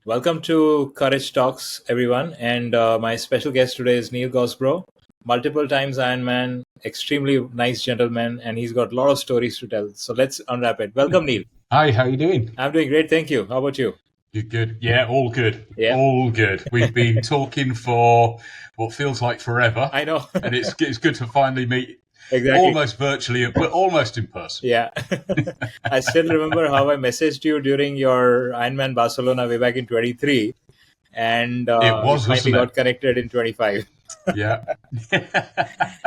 Welcome to Courage Talks, everyone. And my special guest today is Neil Goulsbra, multiple times Ironman, extremely nice gentleman, and he's got a lot of stories to tell. So let's unwrap it. Welcome, Neil. Hi, how you doing? I'm doing great, thank you. How about you? You're good. Yeah, all good. Yeah. All good. We've been talking for what feels like forever. I know. And it's good to finally meet Exactly. almost virtually, but almost in person. Yeah. I still remember how I messaged you during your Ironman Barcelona way back in 23. And we finally got connected in 25. Yeah.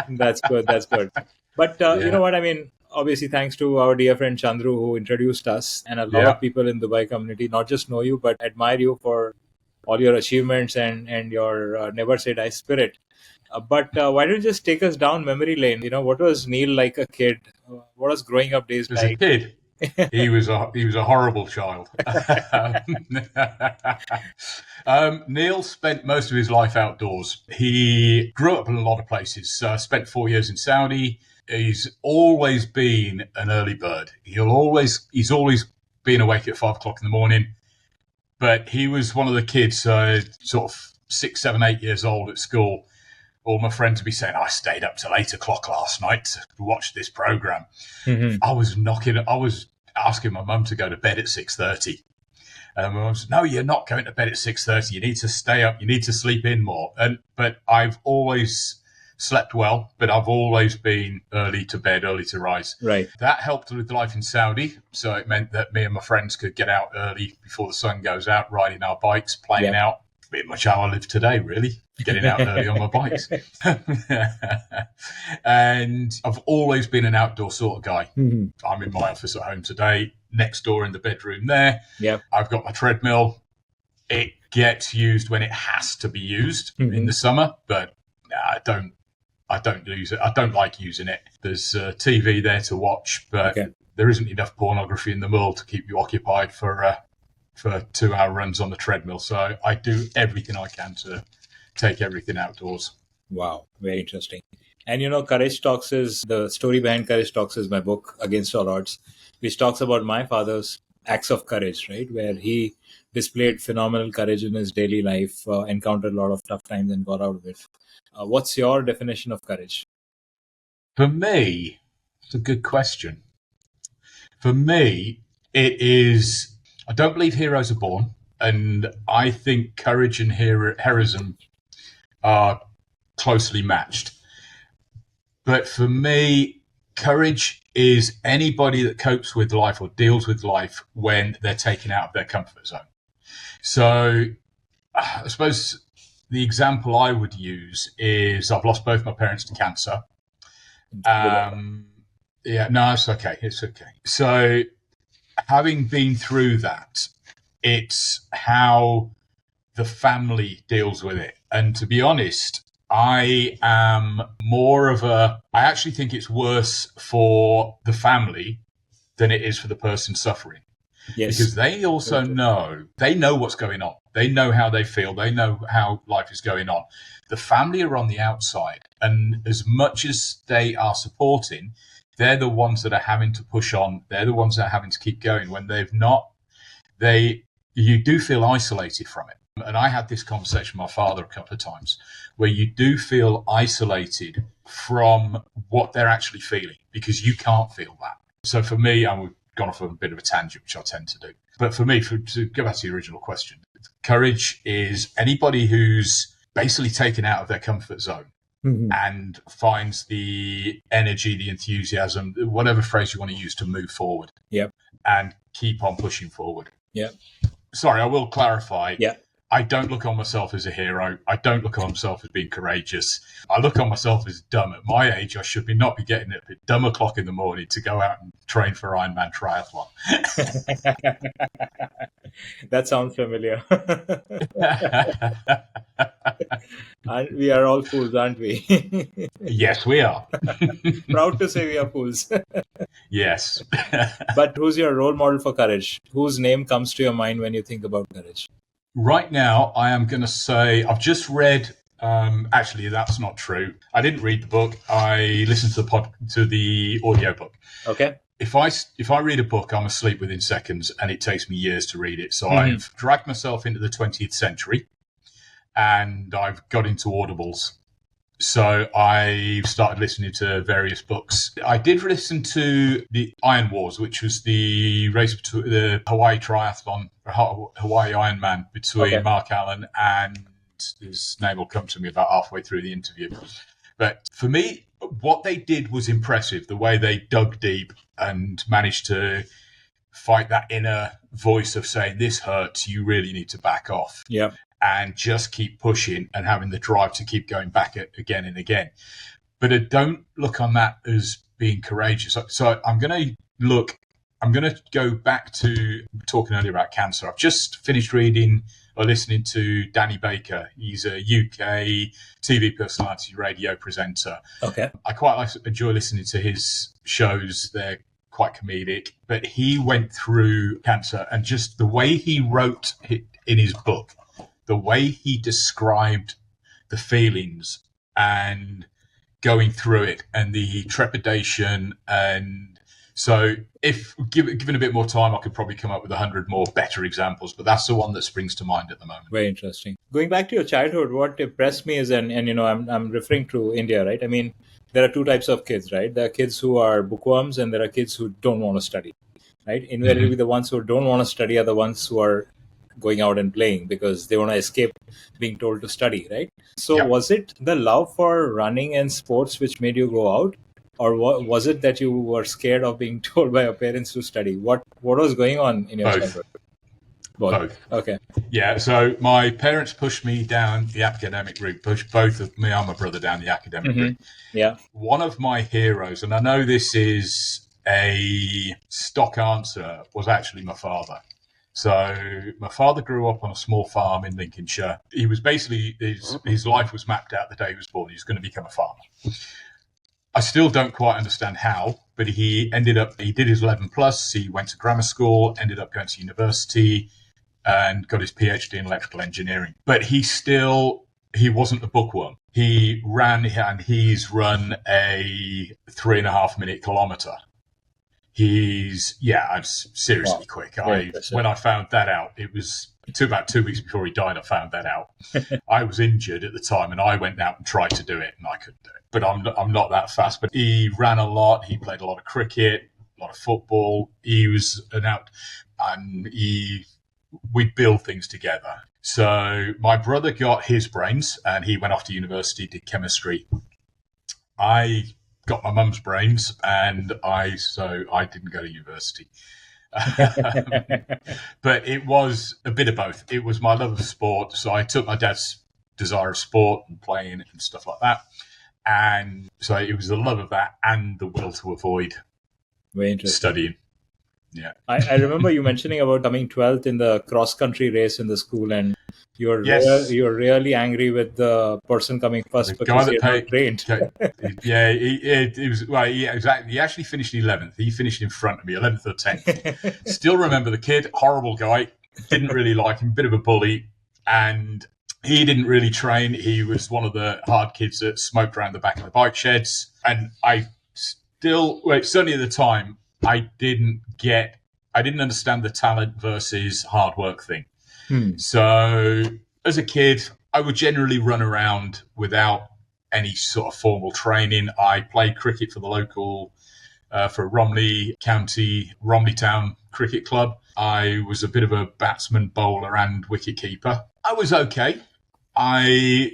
That's good. That's good. But you know what? I mean, obviously, thanks to our dear friend Chandru who introduced us, and a lot of people in the Dubai community not just know you, but admire you for all your achievements and your never say die spirit. But why don't you just take us down memory lane? You know, what was Neil like a kid? What was growing up days like? As a kid, he was a horrible child. Neil spent most of his life outdoors. He grew up in a lot of places. Spent 4 years in Saudi. He's always been an early bird. He's always been awake at 5 o'clock in the morning. But he was one of the kids, sort of 6, 7, 8 years old at school. All my friends would be saying, I stayed up till 8 o'clock last night to watch this program. Mm-hmm. I was asking my mum to go to bed at 6:30. And my mum said, no, you're not going to bed at 6:30. You need to stay up. You need to sleep in more. But I've always slept well, but I've always been early to bed, early to rise. Right. That helped with life in Saudi. So it meant that me and my friends could get out early before the sun goes out, riding our bikes, playing out. Pretty much how I live today, really, getting out early on my bikes. And I've always been an outdoor sort of guy. Mm-hmm. I'm in my office at home today, next door in the bedroom there. Yep. I've got my treadmill. It gets used when it has to be used in the summer, but I don't use it. I don't like using it. There's TV there to watch, but there isn't enough pornography in the world to keep you occupied for 2-hour runs on the treadmill. So I do everything I can to take everything outdoors. Wow, very interesting. And you know, Courage Talks the story behind Courage Talks is my book, Against All Odds, which talks about my father's acts of courage, right? Where he displayed phenomenal courage in his daily life, encountered a lot of tough times and got out of it. What's your definition of courage? For me, it's a good question. For me, it is, I don't believe heroes are born, and I think courage and heroism are closely matched. But for me, courage is anybody that copes with life or deals with life when they're taken out of their comfort zone. So I suppose the example I would use is I've lost both my parents to cancer. It's okay. It's okay. So having been through that, it's how the family deals with it. And to be honest, I actually think it's worse for the family than it is for the person suffering. Yes. Because they also know what's going on. They know how they feel. They know how life is going on. The family are on the outside. And as much as they are supporting, they're the ones that are having to push on. They're the ones that are having to keep going. When they've not, you do feel isolated from it. And I had this conversation with my father a couple of times where you do feel isolated from what they're actually feeling because you can't feel that. So for me, we've gone off on a bit of a tangent, which I tend to do. But for me, to go back to the original question, courage is anybody who's basically taken out of their comfort zone and finds the energy, the enthusiasm, whatever phrase you want to use to move forward and keep on pushing forward. Yeah. Sorry, I will clarify. Yeah. I don't look on myself as a hero. I don't look on myself as being courageous. I look on myself as dumb. At my age, I should not be getting up at dumb o'clock in the morning to go out and train for Ironman triathlon. That sounds familiar. We are all fools, aren't we? Yes, we are. Proud to say we are fools. Yes. But who's your role model for courage? Whose name comes to your mind when you think about courage? Right now, I am going to say I've just read. Actually, that's not true. I didn't read the book. I listened to the audiobook. Okay. if I read a book, I'm asleep within seconds, and it takes me years to read it. So I've dragged myself into the 20th century, and I've got into audibles. So I started listening to various books. I did listen to the Iron Wars, which was the race between the Hawaii triathlon, or Hawaii Ironman, between Mark Allen and his name will come to me about halfway through the interview. But for me, what they did was impressive. The way they dug deep and managed to fight that inner voice of saying, this hurts, you really need to back off. Yeah. And just keep pushing and having the drive to keep going back again and again. But I don't look on that as being courageous. So I'm going to go back to talking earlier about cancer. I've just finished reading or listening to Danny Baker. He's a UK TV personality, radio presenter. Okay. I quite enjoy listening to his shows. They're quite comedic. But he went through cancer, and just the way he wrote it in his book, the way he described the feelings and going through it and the trepidation. And so if given a bit more time, I could probably come up with 100 more better examples, but that's the one that springs to mind at the moment. Very interesting. Going back to your childhood, what impressed me is, and I'm referring to India, right? I mean, there are two types of kids, right? There are kids who are bookworms, and there are kids who don't want to study, right? Invariably, the ones who don't want to study are the ones who are going out and playing because they want to escape being told to study, right? So was it the love for running and sports which made you go out, or was it that you were scared of being told by your parents to study? What was going on in your childhood? Both. Okay. Yeah, so my parents pushed me down the academic route, pushed both of me and my brother down the academic route. Yeah. One of my heroes, and I know this is a stock answer, was actually my father. So my father grew up on a small farm in Lincolnshire. He was basically, his life was mapped out the day he was born. He was going to become a farmer. I still don't quite understand how, but he did his 11 plus. He went to grammar school, ended up going to university and got his PhD in electrical engineering. But he wasn't a bookworm. He ran, and he's run a 3.5 minute kilometre. I'm seriously quick. When I found that out, it was about 2 weeks before he died. I found that out. I was injured at the time, and I went out and tried to do it, and I couldn't do it. But I'm not that fast. But he ran a lot. He played a lot of cricket, a lot of football. He was and we'd build things together. So my brother got his brains, and he went off to university, did chemistry. I got my mum's brains, and I didn't go to university. But it was a bit of both. It was my love of sport, so I took my dad's desire of sport and playing and stuff like that, and so it was the love of that and the will to avoid studying. Yeah, I remember you mentioning about coming 12th in the cross country race in the school, and you're really angry with the person coming first because you're not trained. Exactly. He actually finished 11th. He finished in front of me, 11th or 10th. Still remember the kid, horrible guy, didn't really like him, bit of a bully, and he didn't really train. He was one of the hard kids that smoked around the back of the bike sheds. And certainly at the time, I didn't understand the talent versus hard work thing. So as a kid, I would generally run around without any sort of formal training. I played cricket for the local, for Romney County, Romney Town Cricket Club. I was a bit of a batsman, bowler and wicket keeper. I was okay. My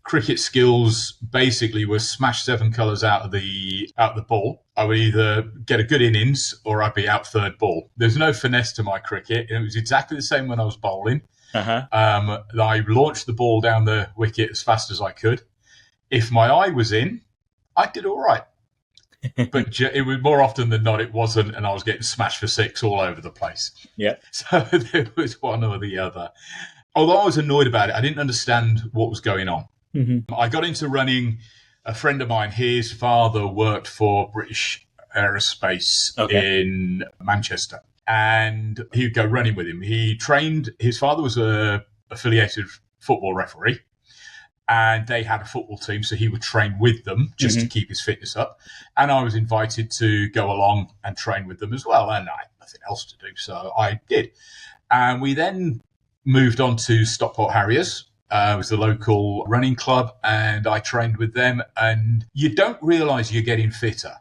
cricket skills basically were smash 7 colours out of the ball. I would either get a good innings or I'd be out third ball. There's no finesse to my cricket. It was exactly the same when I was bowling. I launched the ball down the wicket as fast as I could. If my eye was in, I did all right. But it was more often than not, it wasn't, and I was getting smashed for 6 all over the place. Yeah. So there was one or the other. Although I was annoyed about it, I didn't understand what was going on. I got into running. A friend of mine, his father worked for British Aerospace in Manchester, and he'd go running with him. He trained. His father was a affiliated football referee, and they had a football team, so he would train with them just to keep his fitness up. And I was invited to go along and train with them as well, and I had nothing else to do, so I did. And we then moved on to Stockport Harriers. It was the local running club, and I trained with them. And you don't realise you're getting fitter.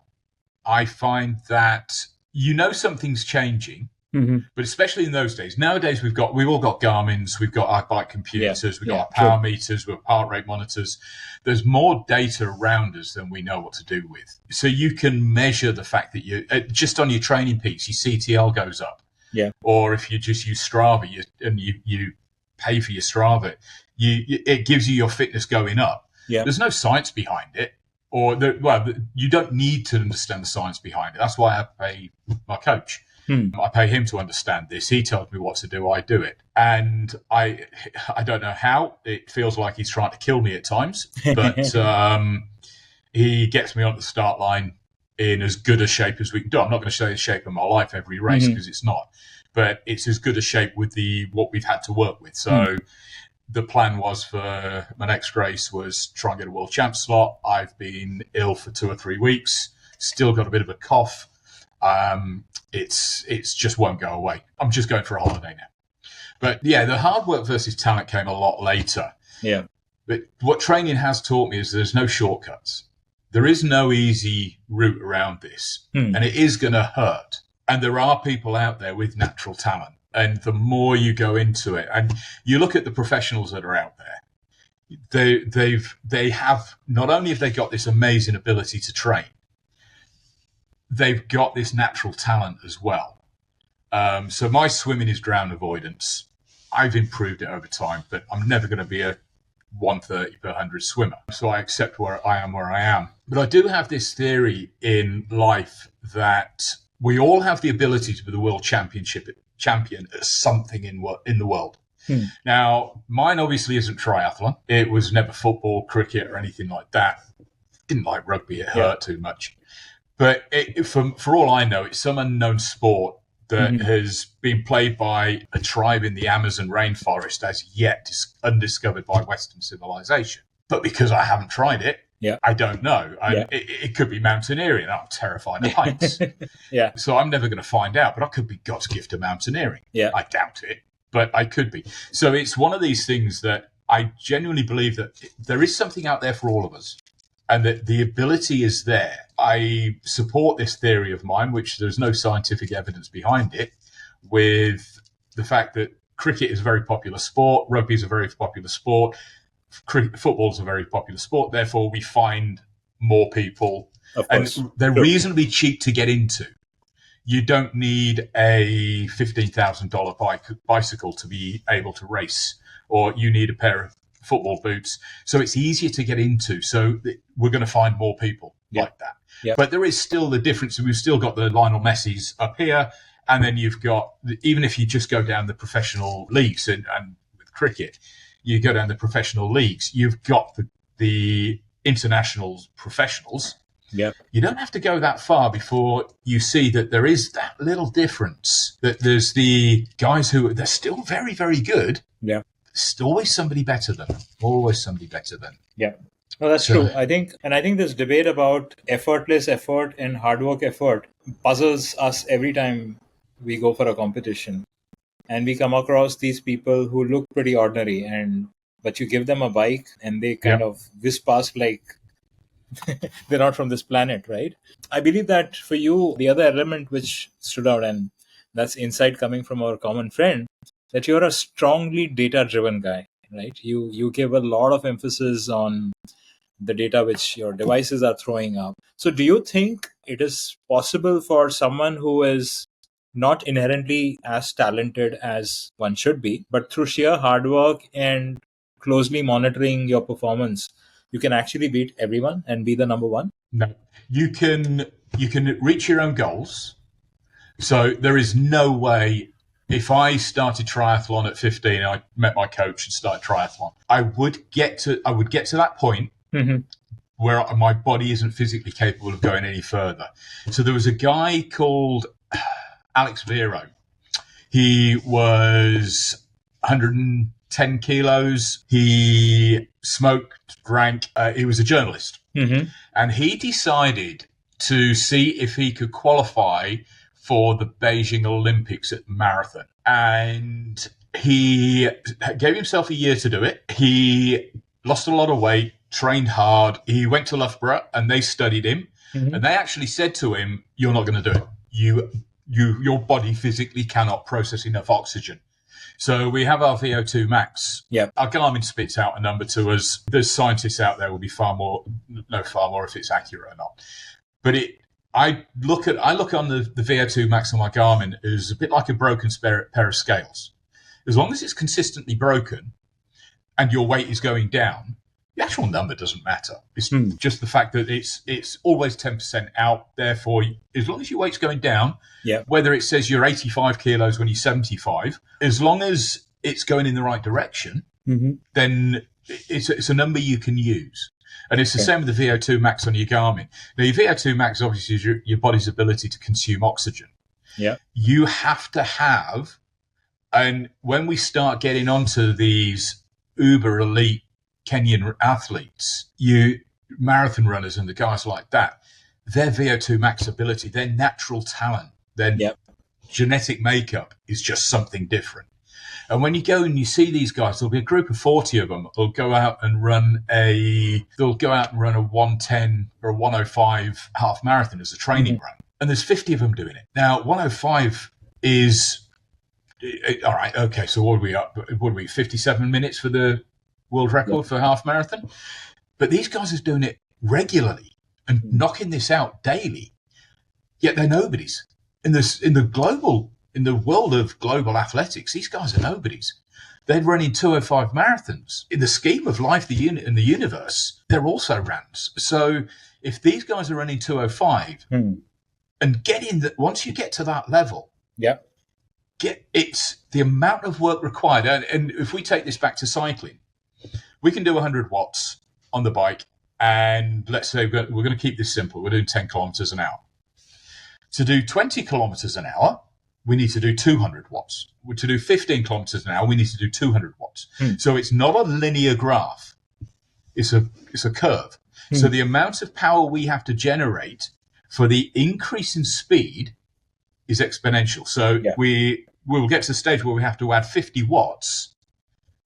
I find that something's changing, but especially in those days. Nowadays, we've all got Garmin's, we've got our bike computers, we've got our power meters, we've got heart rate monitors. There's more data around us than we know what to do with. So you can measure the fact that you just on your training peaks, your CTL goes up. Yeah. Or if you just use Strava and you pay for your Strava, it gives you your fitness going up. Yeah. There's no science behind it. You don't need to understand the science behind it. That's why I pay my coach. I pay him to understand this. He tells me what to do. I do it. And I don't know how. It feels like he's trying to kill me at times. But he gets me on the start line in as good a shape as we can do. I'm not going to show you the shape of my life every race because it's not. But it's as good a shape with what we've had to work with. So the plan was for my next race was try and get a world champ slot. I've been ill for 2 or 3 weeks, still got a bit of a cough. It's just won't go away. I'm just going for a holiday now. But yeah, the hard work versus talent came a lot later. Yeah. But what training has taught me is there's no shortcuts. There is no easy route around this, and it is going to hurt. And there are people out there with natural talent. And the more you go into it, and you look at the professionals that are out there, they have not only have they got this amazing ability to train, they've got this natural talent as well. So my swimming is drown avoidance. I've improved it over time, but I'm never going to be a 130 per 100 swimmer. So I accept where I am. But I do have this theory in life that we all have the ability to be the world champion at something in the world. Now, mine obviously isn't triathlon. It was never football, cricket, or anything like that. Didn't like rugby. It hurt too much. But for all I know, it's some unknown sport that has been played by a tribe in the Amazon rainforest as yet undiscovered by Western civilization. But because I haven't tried it, I don't know. It could be mountaineering. I'm terrified of heights. So I'm never going to find out. But I could be God's gift to mountaineering. I doubt it, but I could be. So it's one of these things that I genuinely believe that there is something out there for all of us. And that the ability is there. I support this theory of mine, which there's no scientific evidence behind it, with the fact that cricket is a very popular sport, rugby is a very popular sport, football is a very popular sport. Therefore, we find more people. And they're reasonably cheap to get into. You don't need a $15,000 bicycle to be able to race, or you need a pair of football boots. So it's easier to get into. So we're going to find more people like that. But there is still the difference. We've still got the Lionel Messi's up here. And then you've got, even if you just go down the professional leagues and with cricket, you go down the professional leagues, you've got the international professionals. You don't have to go that far before you see that there is that little difference, that there's the guys who they're still very, very good. There's always somebody better than them. No, that's true. I think this debate about effortless effort and hard work effort puzzles us every time we go for a competition. And we come across these people who look pretty ordinary, but you give them a bike and they kind of whiz past like they're not from this planet, right? I believe that for you, the other element which stood out, and that's insight coming from our common friend, that you're a strongly data-driven guy, right? You give a lot of emphasis on the data which your devices are throwing up. So do you think it is possible for someone who is not inherently as talented as one should be, but through sheer hard work and closely monitoring your performance, you can actually beat everyone and be the number one? No. You can reach your own goals. So there is no way. If I started triathlon at 15, I met my coach and started triathlon, I would get to that point where my body isn't physically capable of going any further. So there was a guy called Alex Vero. He was 110 10 kilos. He smoked, drank. He was a journalist. Mm-hmm. And he decided to see if he could qualify for the Beijing Olympics at marathon. And he gave himself a year to do it. He lost a lot of weight, trained hard. He went to Loughborough and they studied him. Mm-hmm. And they actually said to him, "You're not going to do it. Your body physically cannot process enough oxygen." So we have our VO2 max. Yeah. Our Garmin spits out a number to us. There's scientists out there will be far more if it's accurate or not. But I look on the VO2 max on my Garmin as a bit like a broken pair of scales. As long as it's consistently broken and your weight is going down, the actual number doesn't matter. It's just the fact that it's always 10% out. Therefore, as long as your weight's going down, whether it says you're 85 kilos when you're 75, as long as it's going in the right direction, then it's a number you can use. And it's the same with the VO2 max on your Garmin. Now, your VO2 max obviously is your body's ability to consume oxygen. Yeah. You have to have, and when we start getting onto these uber elite Kenyan athletes, marathon runners and the guys like that, their VO2 max ability, their natural talent, their genetic makeup is just something different. And when you go and you see these guys, there'll be a group of 40 of them who'll go out and run a 110 or a 105 half marathon as a training run. And there's 50 of them doing it. Now, 105 is, all right, okay, so what are we, 57 minutes for the world record for half marathon? But these guys are doing it regularly and knocking this out daily. Yet they're nobodies. In the world of global athletics, these guys are nobodies. They're running 205 marathons. In the scheme of life in the universe, they're also rans. So if these guys are running 205 and once you get to that level, it's the amount of work required. And if we take this back to cycling, we can do 100 watts on the bike. And let's say we're going to keep this simple. We're doing 10 kilometers an hour. To do 20 kilometers an hour, we need to do 200 watts. To do 15 kilometers an hour, we need to do 200 watts. So it's not a linear graph. It's a curve. So the amount of power we have to generate for the increase in speed is exponential. So we will get to the stage where we have to add 50 watts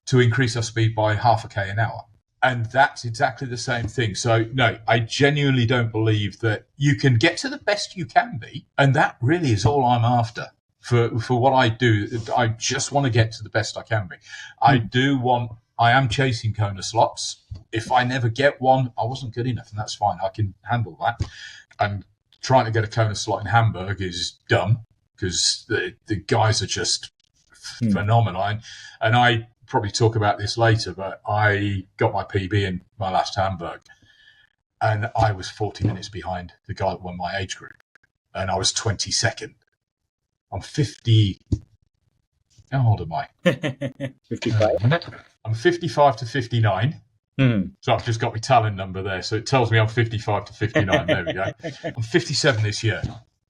to increase our speed by half a K an hour. And that's exactly the same thing. So, no, I genuinely don't believe that you can get to the best you can be. And that really is all I'm after for what I do. I just want to get to the best I can be. I am chasing Kona slots. If I never get one, I wasn't good enough, and that's fine. I can handle that. And trying to get a Kona slot in Hamburg is dumb because the guys are just phenomenal. And I probably talk about this later, but I got my PB in my last Hamburg and I was 40 minutes behind the guy that won my age group and I was 22nd. I'm 50. How old am I? 55. I'm 55 to 59. So I've just got my talent number there. So it tells me I'm 55 to 59. There we go. I'm 57 this year.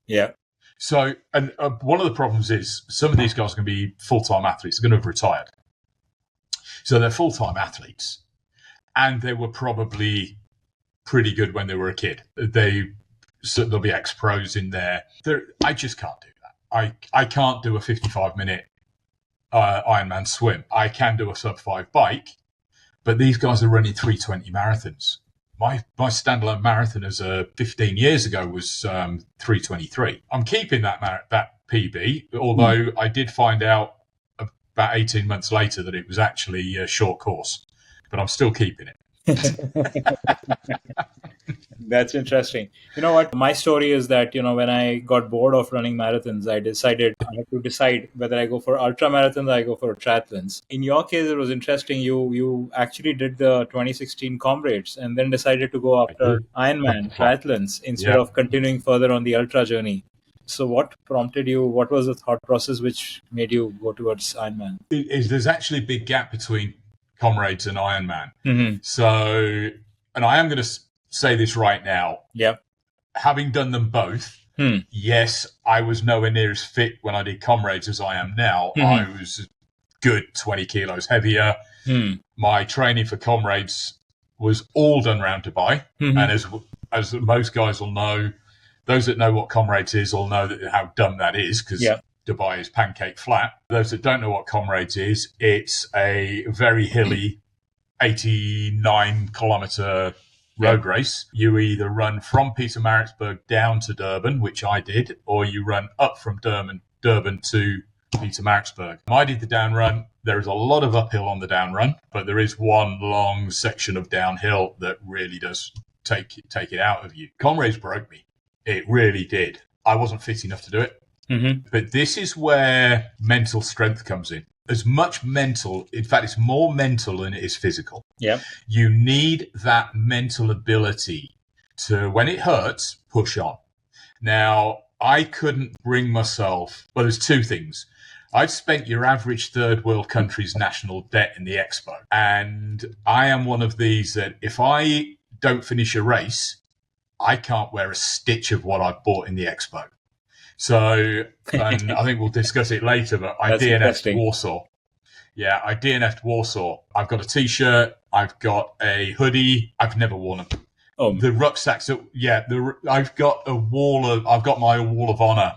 Yeah. So, and one of the problems is some of these guys are going to be full-time athletes. They're going to have retired. So they're full-time athletes, and they were probably pretty good when they were a kid. There'll be ex-pros in there. I just can't do that. I can't do a 55-minute Ironman swim. I can do a sub-5 bike, but these guys are running 320 marathons. My standalone marathon as 15 years ago was 323. I'm keeping that PB, although I did find out about 18 months later that it was actually a short course, but I'm still keeping it. That's interesting. You know what? My story is that, when I got bored of running marathons, I had to decide whether I go for ultra marathons or I go for triathlons. In your case, it was interesting. You actually did the 2016 Comrades and then decided to go after Ironman triathlons instead of continuing further on the ultra journey. So what prompted you? What was the thought process which made you go towards Ironman? There's actually a big gap between Comrades and Ironman. Mm-hmm. So, and I am going to say this right now. Yep. Having done them both, yes, I was nowhere near as fit when I did Comrades as I am now. I was good 20 kilos heavier. My training for Comrades was all done around Dubai. And as most guys will know, those that know what Comrades is will know how dumb that is, because Dubai is pancake flat. Those that don't know what Comrades is, it's a very hilly 89-kilometer road race. You either run from Pietermaritzburg down to Durban, which I did, or you run up from Durban to Pietermaritzburg. I did the down run. There is a lot of uphill on the down run, but there is one long section of downhill that really does take it out of you. Comrades broke me. It really did. I wasn't fit enough to do it. But this is where mental strength comes in. As much mental, in fact, it's more mental than it is physical. Yeah. You need that mental ability to, when it hurts, push on. Now, I couldn't bring myself, well, there's two things. I've spent your average third world country's national debt in the expo. And I am one of these that if I don't finish a race, I can't wear a stitch of what I bought in the expo. So, and I think we'll discuss it later, but I DNF'd Warsaw. Yeah, I DNF'd Warsaw. I've got a T-shirt. I've got a hoodie. I've never worn them. Oh, the rucksacks. I've got my wall of honor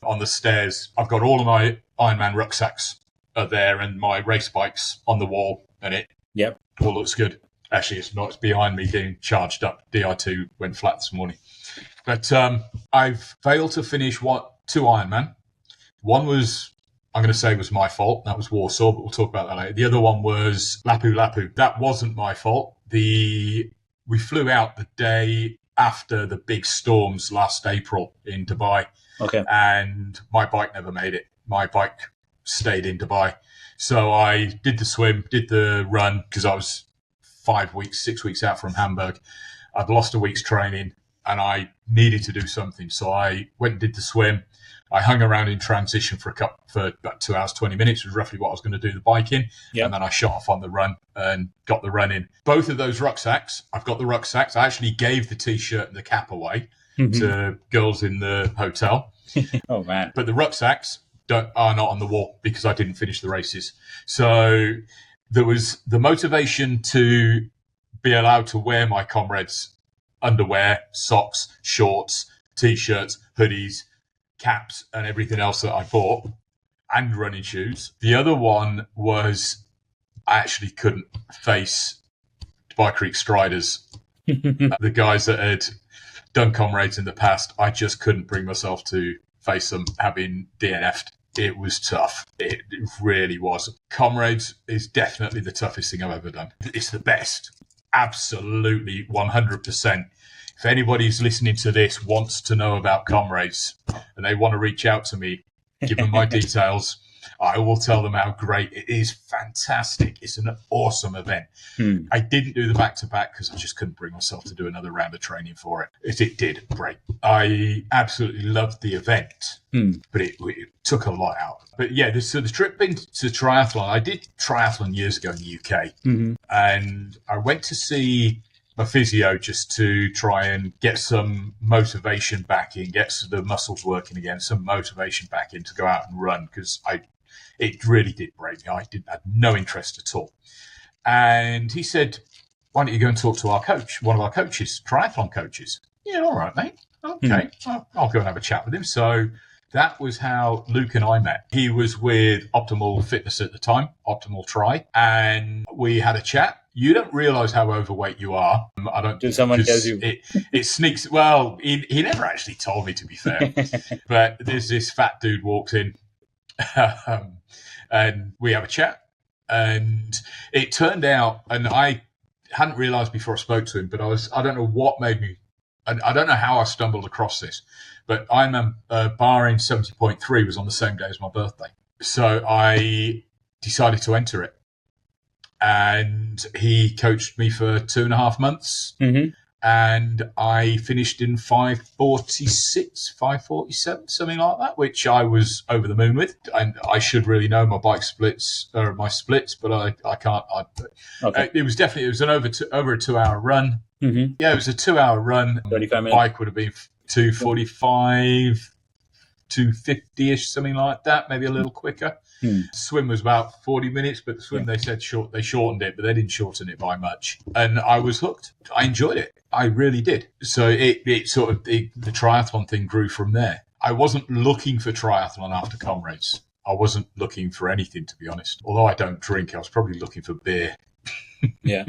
on the stairs. I've got all of my Ironman rucksacks are there and my race bikes on the wall, and it all looks good. Actually, it's not. It's behind me getting charged up. DI2 went flat this morning. But I've failed to finish two Ironman. One was, I'm going to say, was my fault. That was Warsaw, but we'll talk about that later. The other one was Lapu. That wasn't my fault. We flew out the day after the big storms last April in Dubai. Okay. And my bike never made it. My bike stayed in Dubai. So I did the swim, did the run, because I was 6 weeks out from Hamburg. I'd lost a week's training and I needed to do something. So I went and did the swim. I hung around in transition for about 2 hours, 20 minutes, was roughly what I was going to do the bike in. Yep. And then I shot off on the run and got the run in. Both of those rucksacks, I've got the rucksacks. I actually gave the T-shirt and the cap away to girls in the hotel. Oh, man. But the rucksacks are not on the wall because I didn't finish the races. So there was the motivation to be allowed to wear my Comrades underwear, socks, shorts, T-shirts, hoodies, caps, and everything else that I bought, and running shoes. The other one was I actually couldn't face Dubai Creek Striders, the guys that had done Comrades in the past. I just couldn't bring myself to face them, having DNF'd. It was tough. It really was. Comrades is definitely the toughest thing I've ever done. It's the best. Absolutely, 100%. If anybody's listening to this wants to know about Comrades and they want to reach out to me, give them my details. I will tell them how great it is. Fantastic. It's an awesome event. I didn't do the back-to-back because I just couldn't bring myself to do another round of training for it. It did break. I absolutely loved the event, but it took a lot out. But yeah, so the trip into triathlon, I did triathlon years ago in the UK, and I went to see my physio just to try and get some motivation back in, get the muscles working again, some motivation back in to go out and run, because it really did break me. I had no interest at all. And he said, why don't you go and talk to our coach, one of our coaches, triathlon coaches? Yeah, all right, mate. Okay, I'll go and have a chat with him. So that was how Luke and I met. He was with Optimal Fitness at the time, Optimal Tri, and we had a chat. You don't realise how overweight you are. I don't. Did someone tell you? It sneaks. Well, he never actually told me, to be fair. But there's this fat dude walks in, and we have a chat. And it turned out, and I hadn't realised before I spoke to him, but I don't know what made me, and I don't know how I stumbled across this, but Ironman Bahrain 70.3 was on the same day as my birthday. So I decided to enter it. And he coached me for 2.5 months. And I finished in 5:46, 5:47, something like that, which I was over the moon with. And I should really know my bike splits, or my splits, but I can't. Okay. It was over a 2-hour run. Yeah, it was a 2-hour run. 35 minutes. Bike would have been 2:45, 2:50-ish, something like that, maybe a little quicker. Swim was about 40 minutes, but the swim they said they shortened it, but they didn't shorten it by much. And I was hooked. I enjoyed it. I really did. So it sort of the triathlon thing grew from there. I wasn't looking for triathlon after Comrades. I wasn't looking for anything, to be honest. Although I don't drink, I was probably looking for beer. Yeah.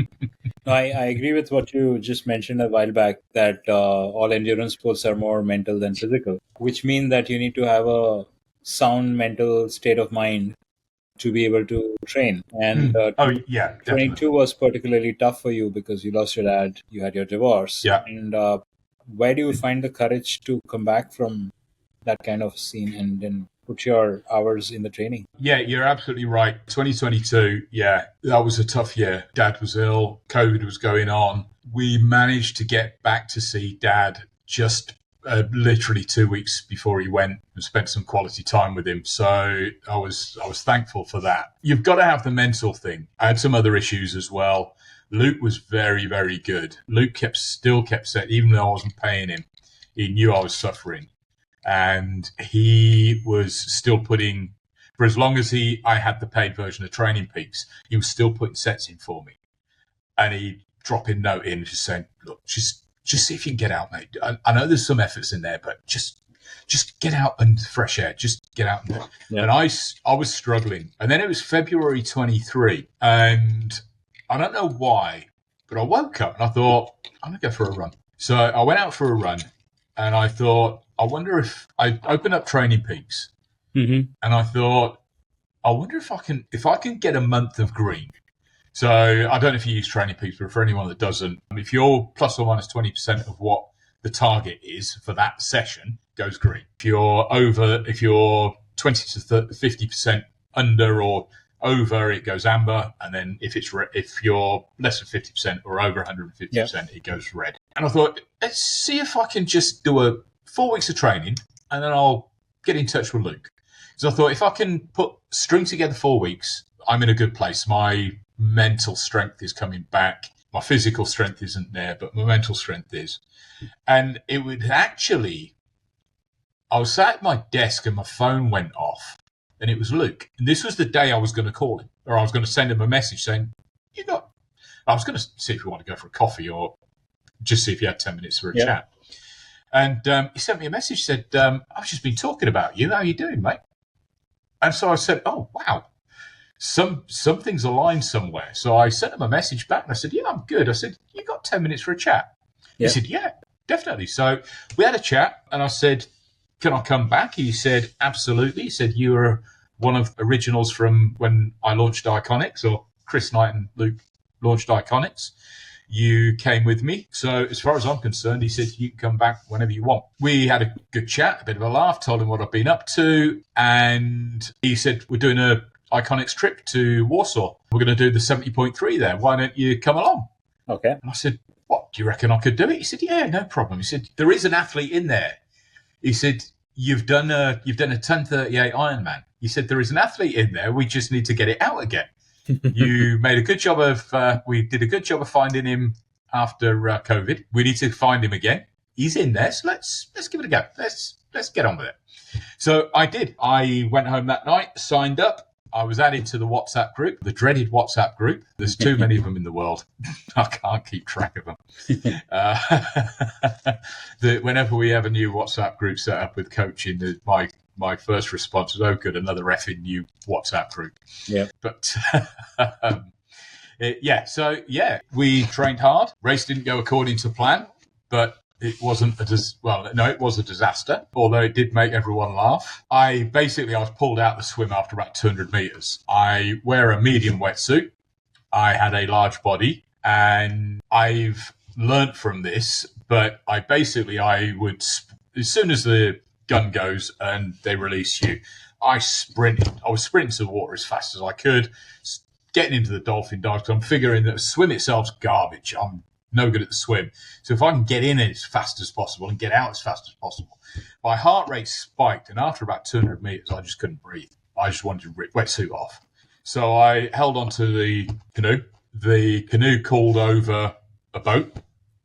No, I agree with what you just mentioned a while back, that all endurance sports are more mental than physical, which means that you need to have a sound mental state of mind to be able to train. And 22 was particularly tough for you because you lost your dad, you had your divorce. Yeah. And where do you find the courage to come back from that kind of scene and then put your hours in the training? Yeah, you're absolutely right. 2022, that was a tough year. Dad was ill, COVID was going on. We managed to get back to see Dad just literally 2 weeks before he went, and spent some quality time with him. So I was thankful for that. You've got to have the mental thing. I had some other issues as well. Luke was very, very good. Luke still kept saying, even though I wasn't paying him, he knew I was suffering. And he was still putting, for as long as I had the paid version of Training Peaks, he was still putting sets in for me. And he'd drop in note in just saying, look, just see if you can get out, mate. I know there's some efforts in there, but just get out and fresh air. Just get out. And I was struggling. And then it was February 23. And I don't know why, but I woke up and I thought, I'm going to go for a run. So I went out for a run and I thought, I wonder if I opened up Training Peaks, and I thought, I wonder if I can get a month of green. So I don't know if you use Training Peaks, but for anyone that doesn't, if you're plus or minus 20% of what the target is for that session, goes green. If you're 20 to 50% under or over, it goes amber, and then if you're less than 50% or over 150%, it goes red. And I thought, let's see if I can just do 4 weeks of training, and then I'll get in touch with Luke. So I thought, if I can string together 4 weeks, I'm in a good place. My mental strength is coming back. My physical strength isn't there, but my mental strength is. And it would actually, I was sat at my desk and my phone went off, and it was Luke. And this was the day I was going to call him, or I was going to send him a message saying, I was going to see if you want to go for a coffee or just see if you had 10 minutes for a chat. And he sent me a message, said, I've just been talking about you. How are you doing, mate? And so I said, oh, wow. Something's aligned somewhere. So I sent him a message back and I said, yeah, I'm good. I said, you got 10 minutes for a chat? He said, yeah, definitely. So we had a chat and I said, can I come back? He said, absolutely. He said, you were one of the originals from when I launched Iconics, or Chris Knight and Luke launched Iconics. You came with me. So as far as I'm concerned, he said, you can come back whenever you want. We had a good chat, a bit of a laugh, told him what I've been up to. And he said, we're doing a Iconics trip to Warsaw. We're going to do the 70.3 there. Why don't you come along? Okay. And I said, what, do you reckon I could do it? He said, yeah, no problem. He said, there is an athlete in there. He said, you've done a 10:38 Ironman. He said, there is an athlete in there. We just need to get it out again. You made a good job we did a good job of finding him after COVID. We need to find him again. He's in there. So let's give it a go. Let's get on with it. So I did. I went home that night, signed up. I was added to the WhatsApp group, the dreaded WhatsApp group. There's too many of them in the world. I can't keep track of them. Whenever we have a new WhatsApp group set up with coaching, my first response was, oh, good, another effing new WhatsApp group. Yeah. But we trained hard. Race didn't go according to plan, but it wasn't it was a disaster, although it did make everyone laugh. I was pulled out the swim after about 200 meters. I wear a medium wetsuit. I had a large body, and I've learnt from this, but I would, as soon as the gun goes and they release you, I sprinted. I was sprinting to the water as fast as I could, getting into the dolphin dive, because I'm figuring that the swim itself's garbage. I'm no good at the swim. So if I can get in as fast as possible and get out as fast as possible. My heart rate spiked, and after about 200 meters, I just couldn't breathe. I just wanted to rip wetsuit off. So I held onto the canoe. The canoe called over a boat.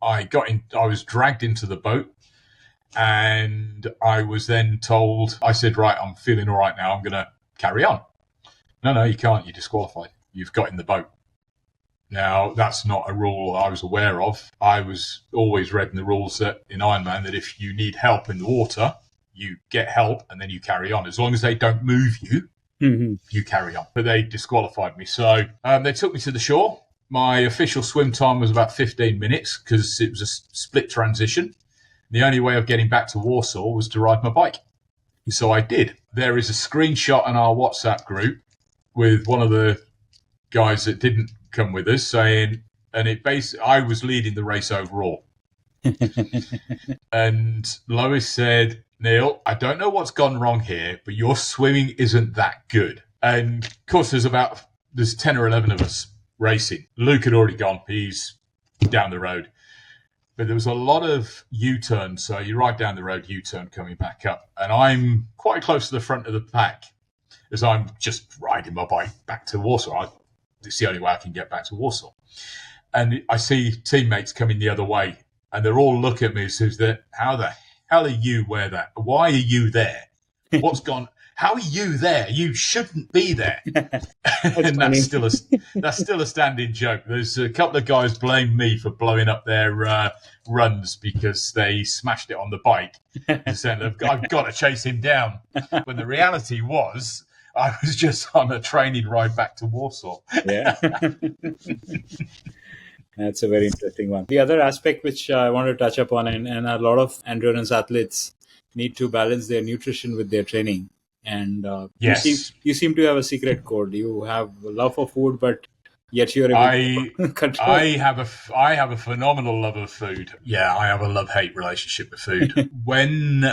I was dragged into the boat, and I was then told, I said, right, I'm feeling all right now. I'm going to carry on. No, you can't. You're disqualified. You've got in the boat. Now, that's not a rule I was aware of. I was always read in the rules that in Ironman that if you need help in the water, you get help and then you carry on. As long as they don't move you, you carry on. But they disqualified me. So they took me to the shore. My official swim time was about 15 minutes because it was a split transition. The only way of getting back to Warsaw was to ride my bike. So I did. There is a screenshot in our WhatsApp group with one of the guys that didn't come with us saying, and I was leading the race overall. And Lois said, Neil, I don't know what's gone wrong here, but your swimming isn't that good. And of course, there's 10 or 11 of us racing. Luke had already gone. He's down the road. But there was a lot of U-turns. So you ride down the road, U-turn coming back up. And I'm quite close to the front of the pack as I'm just riding my bike back to Warsaw. It's the only way I can get back to Warsaw. And I see teammates coming the other way. And they're all looking at me and says, how the hell are you where that? Why are you there? What's gone? How are you there? You shouldn't be there. And that's still a standing joke. There's a couple of guys blame me for blowing up their runs because they smashed it on the bike and said, I've got to chase him down. When the reality was, I was just on a training ride back to Warsaw. Yeah. That's a very interesting one. The other aspect which I want to touch upon, and a lot of endurance athletes need to balance their nutrition with their training. And yes, you seem to have a secret code. You have a love for food, but yet you're able to control. I have a phenomenal love of food. Yeah, I have a love-hate relationship with food. When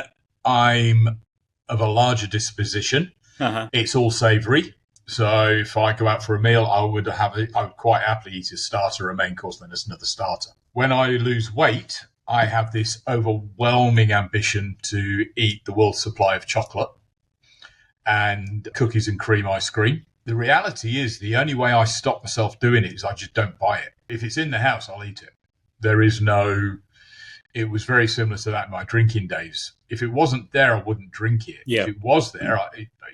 I'm of a larger disposition, it's all savoury. So if I go out for a meal, I would quite happily eat a starter, a main course, then there's another starter. When I lose weight, I have this overwhelming ambition to eat the world's supply of chocolate and cookies and cream ice cream. The reality is the only way I stop myself doing it is I just don't buy it. If it's in the house, I'll eat it. It was very similar to that in my drinking days. If it wasn't there, I wouldn't drink it. Yeah. If it was there,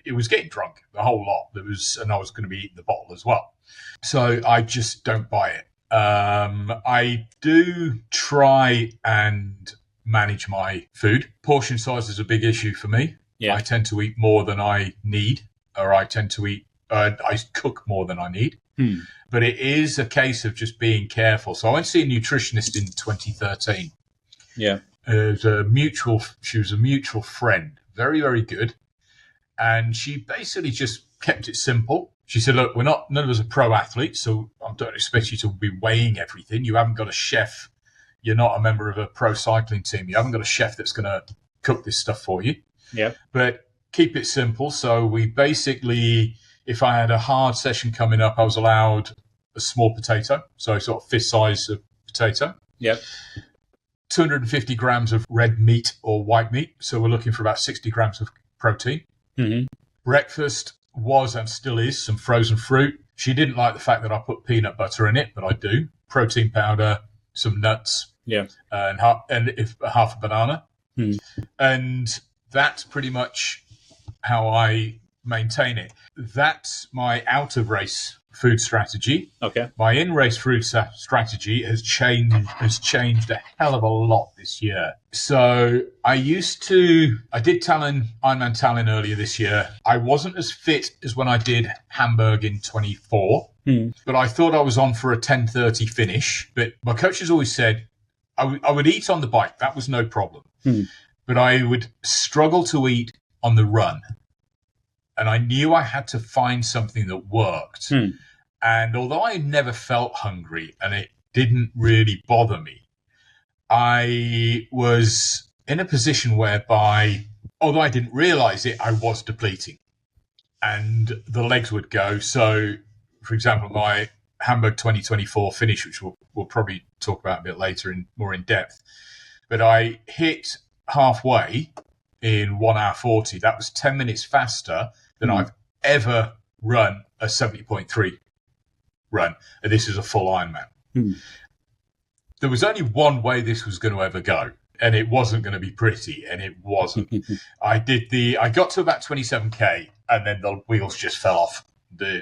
it was getting drunk, the whole lot. And I was going to be eating the bottle as well. So I just don't buy it. I do try and manage my food. Portion size is a big issue for me. Yeah. I tend to eat more than I need, or I cook more than I need. But it is a case of just being careful. So I went to see a nutritionist in 2013. Yeah. She was a mutual friend, very, very good. And she basically just kept it simple. She said, look, none of us are pro athletes, so I don't expect you to be weighing everything. You haven't got a chef. You're not a member of a pro cycling team. You haven't got a chef that's going to cook this stuff for you. Yeah. But keep it simple. So we basically, if I had a hard session coming up, I was allowed a small potato. So sort of fist size of potato. Yep. 250 grams of red meat or white meat. So we're looking for about 60 grams of protein. Mm-hmm. Breakfast was and still is some frozen fruit. She didn't like the fact that I put peanut butter in it, but I do. Protein powder, some nuts, and half a banana. And that's pretty much how I maintain it. That's my out of race food strategy. Okay. My in race food strategy has changed a hell of a lot this year. So I did Ironman Tallinn earlier this year. I wasn't as fit as when I did Hamburg in 24, but I thought I was on for a 10:30 finish. But my coach has always said I would eat on the bike. That was no problem. But I would struggle to eat on the run. And I knew I had to find something that worked. And although I never felt hungry and it didn't really bother me, I was in a position whereby, although I didn't realize it, I was depleting and the legs would go. So, for example, my Hamburg 2024 finish, which we'll probably talk about a bit later more in depth, but I hit halfway in 1 hour 40. That was 10 minutes faster than I've ever run a 70.3 run. And this is a full Ironman. There was only one way this was going to ever go, and it wasn't going to be pretty, and it wasn't. I got to about 27k, and then the wheels just fell off.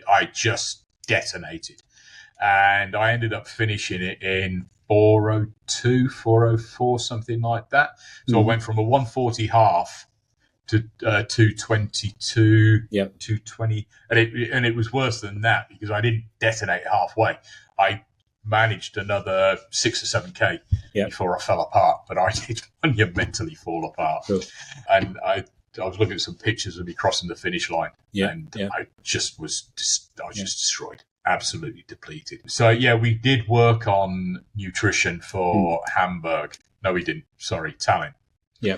I just detonated. And I ended up finishing it in 4:02, 4:04, something like that. So I went from a 1:40 half to 2:22, 2:20, and it was worse than that because I didn't detonate halfway. I managed another 6 or 7K before I fell apart, but I did monumentally fall apart. Sure. And I was looking at some pictures of me crossing the finish line, and I just was destroyed. Absolutely depleted. So we did work on nutrition for Hamburg. No, we didn't. Sorry, Tallinn. Yeah.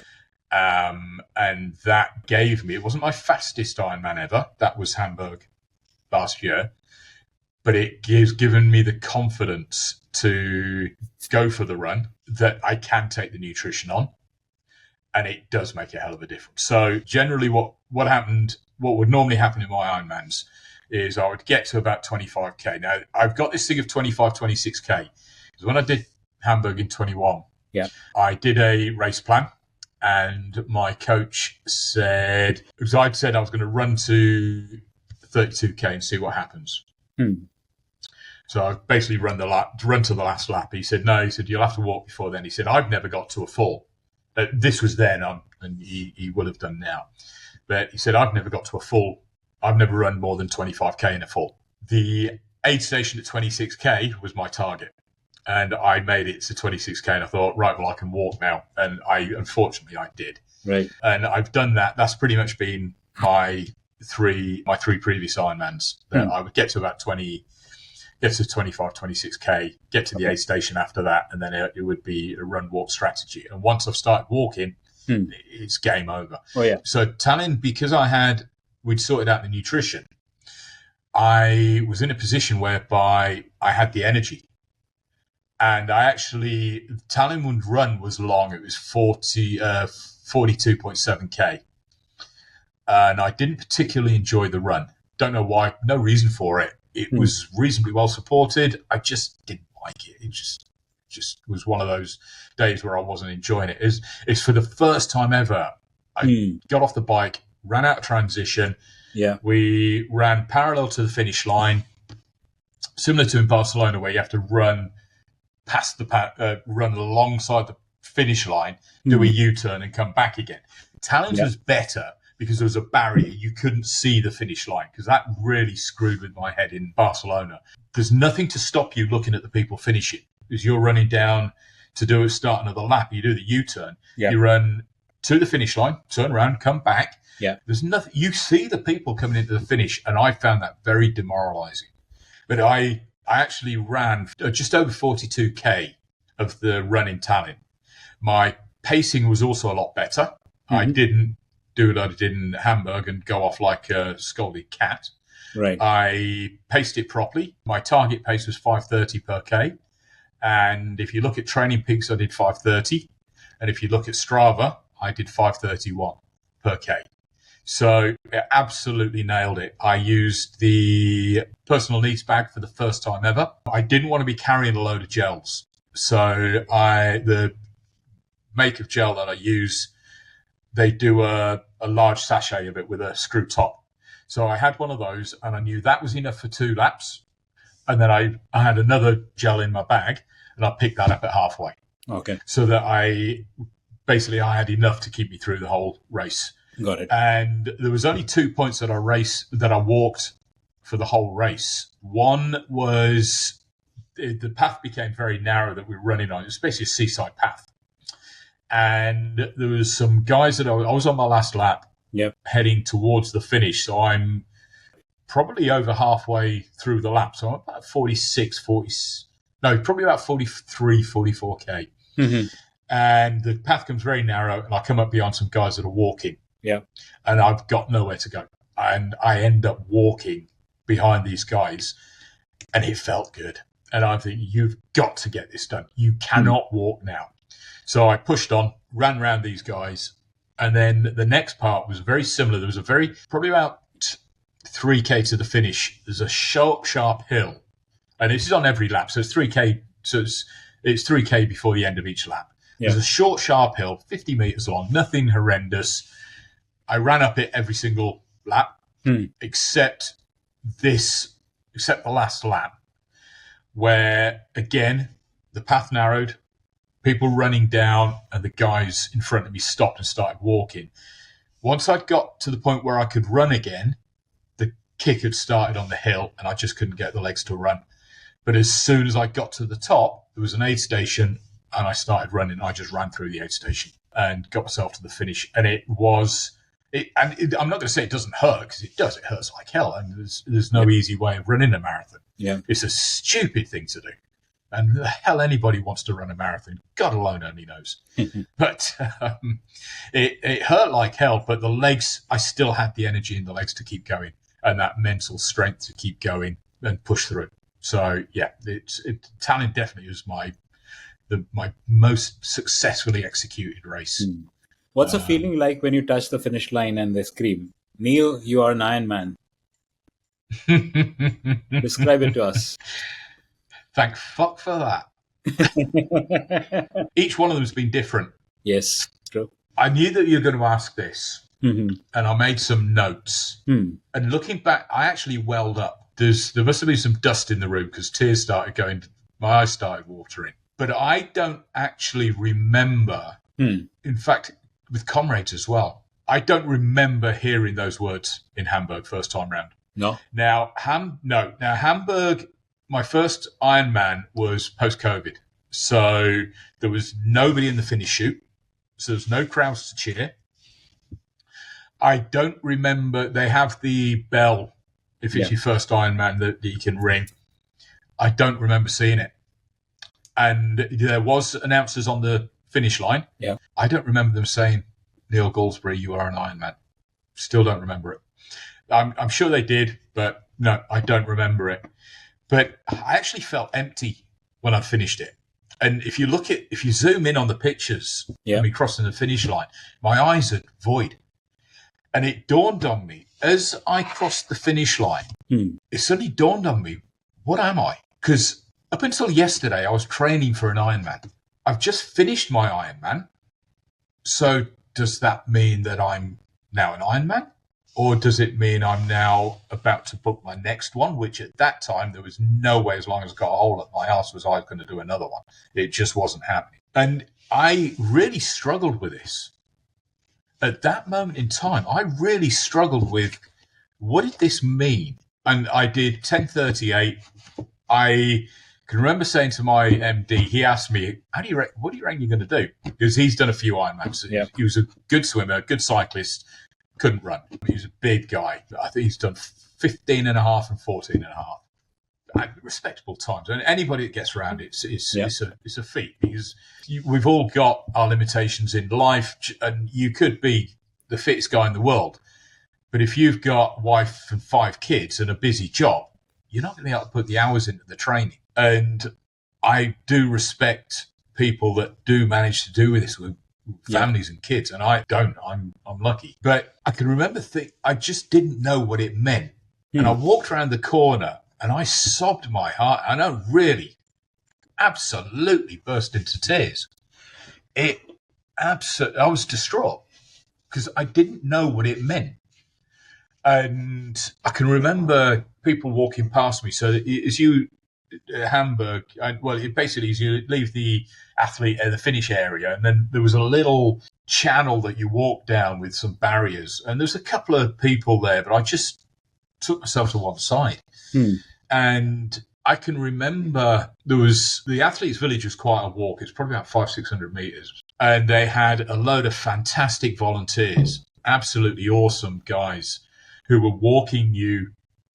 And that gave me, it wasn't my fastest Ironman ever. That was Hamburg last year. But it given me the confidence to go for the run that I can take the nutrition on. And it does make a hell of a difference. So generally what would normally happen in my Ironmans is I would get to about 25K. Now, I've got this thing of 25, 26K. Because when I did Hamburg in 21, I did a race plan. And my coach said, because I'd said I was going to run to 32K and see what happens. So I basically run to the last lap. He said, no, you'll have to walk before then. He said, I've never got to a full. This was then, and he will have done now. But he said, I've never got to a full. I've never run more than 25K in a full. The aid station at 26K was my target. And I made it to 26K and I thought, right, well, I can walk now. And unfortunately, I did. Right. And I've done that. That's pretty much been my three previous Ironmans. That I would get to about 25, 26K, get to the aid station after that. And then it would be a run walk strategy. And once I've started walking, it's game over. Oh, yeah. So Tallinn, because we'd sorted out the nutrition, I was in a position whereby I had the energy. And Tallinn run was long. It was 42.7K. And I didn't particularly enjoy the run. Don't know why. No reason for it. It was reasonably well supported. I just didn't like it. It just was one of those days where I wasn't enjoying it. It's for the first time ever. I got off the bike, ran out of transition. Yeah. We ran parallel to the finish line, similar to in Barcelona where you have to run past run alongside the finish line, do a U-turn and come back again. Tallinn was better because there was a barrier. You couldn't see the finish line because that really screwed with my head in Barcelona. There's nothing to stop you looking at the people finishing because you're running down to start another lap. You do the U-turn. Yeah. You run to the finish line, turn around, come back. Yeah. There's nothing. You see the people coming into the finish, and I found that very demoralizing. But I actually ran just over 42K of the run in Tallinn. My pacing was also a lot better. I didn't do what I did in Hamburg and go off like a scolded cat. Right. I paced it properly. My target pace was 5:30 per K. And if you look at Training Peaks, I did 5:30. And if you look at Strava, I did 5:31 per K. So it absolutely nailed it. I used the personal needs bag for the first time ever. I didn't want to be carrying a load of gels. So the make of gel that I use, they do a large sachet of it with a screw top. So I had one of those and I knew that was enough for 2 laps. And then I had another gel in my bag and I picked that up at halfway. Okay. So that I had enough to keep me through the whole race. Got it. And there was only 2 points that I walked for the whole race. One was the path became very narrow that we were running on. It was basically a seaside path. And there was some guys that I was on my last lap heading towards the finish. So I'm probably over halfway through the lap. So I'm about probably about 43, 44K. Mm-hmm. And the path comes very narrow and I come up behind some guys that are walking. Yeah. And I've got nowhere to go. And I end up walking behind these guys and it felt good. And I'm thinking, you've got to get this done. You cannot walk now. So I pushed on, ran around these guys. And then the next part was very similar. There was probably about 3K to the finish. There's a sharp hill. And this is on every lap. So it's 3K. So it's 3K before the end of each lap. Yeah. There's a short, sharp hill, 50 meters long, nothing horrendous. I ran up it every single lap, except this, except the last lap, where, again, the path narrowed, people running down, and the guys in front of me stopped and started walking. Once I got to the point where I could run again, the kick had started on the hill, and I just couldn't get the legs to run. But as soon as I got to the top, there was an aid station, and I started running. I just ran through the aid station and got myself to the finish. And I'm not going to say it doesn't hurt, because it does. It hurts like hell, and there's no easy way of running a marathon. Yeah, it's a stupid thing to do. And the hell anybody wants to run a marathon, God alone only knows. But it hurt like hell, but the legs, I still had the energy in the legs to keep going, and that mental strength to keep going and push through. So, yeah, Tallinn definitely was my most successfully executed race. What's the feeling like when you touch the finish line and they scream, "Neil, you are an Ironman"? Describe it to us. Thank fuck for that. Each one of them has been different. Yes, true. I knew that you were going to ask this, and I made some notes. And looking back, I actually welled up. There must have been some dust in the room, because tears started going, my eyes started watering. But I don't actually remember, in fact, with Comrades as well, I don't remember hearing those words in Hamburg first time round. No. Now, Hamburg, my first Ironman was post-COVID. So there was nobody in the finish chute. So there's no crowds to cheer. I don't remember. They have the bell, if it's your first Ironman, that you can ring. I don't remember seeing it. And there was announcers on the finish line. Yeah. I don't remember them saying, "Neil Goulsbra, you are an Ironman." Still don't remember it. I'm sure they did, but no, I don't remember it. But I actually felt empty when I finished it. And if you zoom in on the pictures of me crossing the finish line, my eyes are void. And it dawned on me as I crossed the finish line, it suddenly dawned on me, what am I? Because up until yesterday, I was training for an Ironman. I've just finished my Ironman. So does that mean that I'm now an Ironman? Or does it mean I'm now about to book my next one, which at that time, there was no way, as long as I got a hole at my ass, was I going to do another one. It just wasn't happening. And I really struggled with this. At that moment in time, I really struggled with, what did this mean? And I did 10:38. I can remember saying to my MD, he asked me, what do you reckon you're going to do? Because he's done a few Ironmans. Yeah. He was a good swimmer, good cyclist, couldn't run. He was a big guy. I think he's done 15 and a half and 14 and a half. Respectable times. And anybody that gets around it's a feat, because we've all got our limitations in life, and you could be the fittest guy in the world, but if you've got a wife and 5 kids and a busy job, you're not going to be able to put the hours into the training. And I do respect people that do manage to do this with families and kids, and I don't. I'm lucky. But I can remember I just didn't know what it meant. And I walked around the corner and I sobbed my heart, and I really absolutely burst into tears. I was distraught because I didn't know what it meant. And I can remember people walking past me. So as you Hamburg, basically as you leave the the finish area, and then there was a little channel that you walk down with some barriers, and there's a couple of people there, but I just took myself to one side. And I can remember the athletes' village was quite a walk. It's probably about 500-600 meters, and they had a load of fantastic volunteers, absolutely awesome guys, who were walking you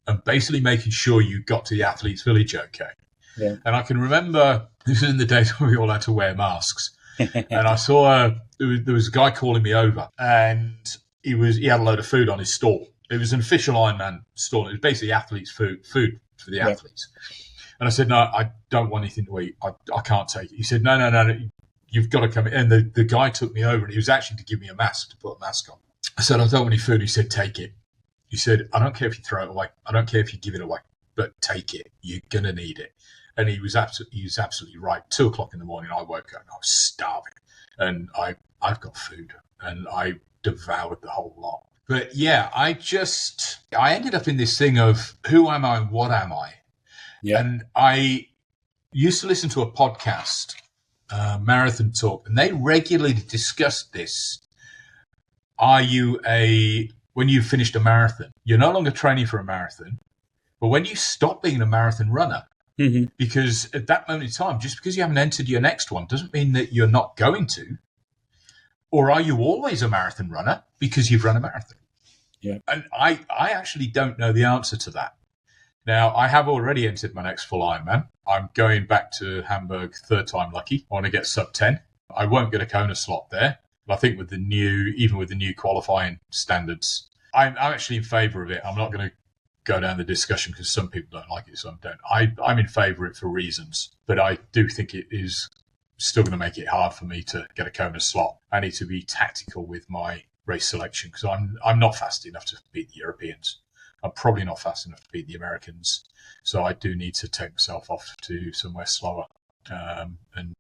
and basically making sure you got to the athletes' village okay. Yeah. And I can remember, this was in the days when we all had to wear masks, and I saw there was a guy calling me over, and he had a load of food on his stall. It was an official Ironman stall. It was basically athletes' food for the athletes. And I said, no, I don't want anything to eat. I can't take it. He said, no, you've got to come in. And the guy took me over, and he was actually to give me a mask, to put a mask on. I said, I don't want any food. He said, take it. He said, I don't care if you throw it away. I don't care if you give it away, but take it. You're going to need it. And he was absolutely right. 2:00 in the morning, I woke up and I was starving. And I've got food, and I devoured the whole lot. But yeah, I ended up in this thing of who am I and what am I? Yeah. And I used to listen to a podcast, Marathon Talk, and they regularly discussed this. When you've finished a marathon, you're no longer training for a marathon, but when you stop being a marathon runner, because at that moment in time, just because you haven't entered your next one doesn't mean that you're not going to. Or are you always a marathon runner because you've run a marathon? Yeah. And I actually don't know the answer to that. Now, I have already entered my next full Ironman. I'm going back to Hamburg third time lucky. I want to get sub 10. I won't get a Kona slot there. But I think even with the new qualifying standards, I'm actually in favour of it. I'm not going to go down the discussion because some people don't like it, some don't. I'm in favour of it for reasons, but I do think it is still going to make it hard for me to get a Kona slot. I need to be tactical with my race selection because I'm not fast enough to beat the Europeans. I'm probably not fast enough to beat the Americans. So I do need to take myself off to somewhere slower and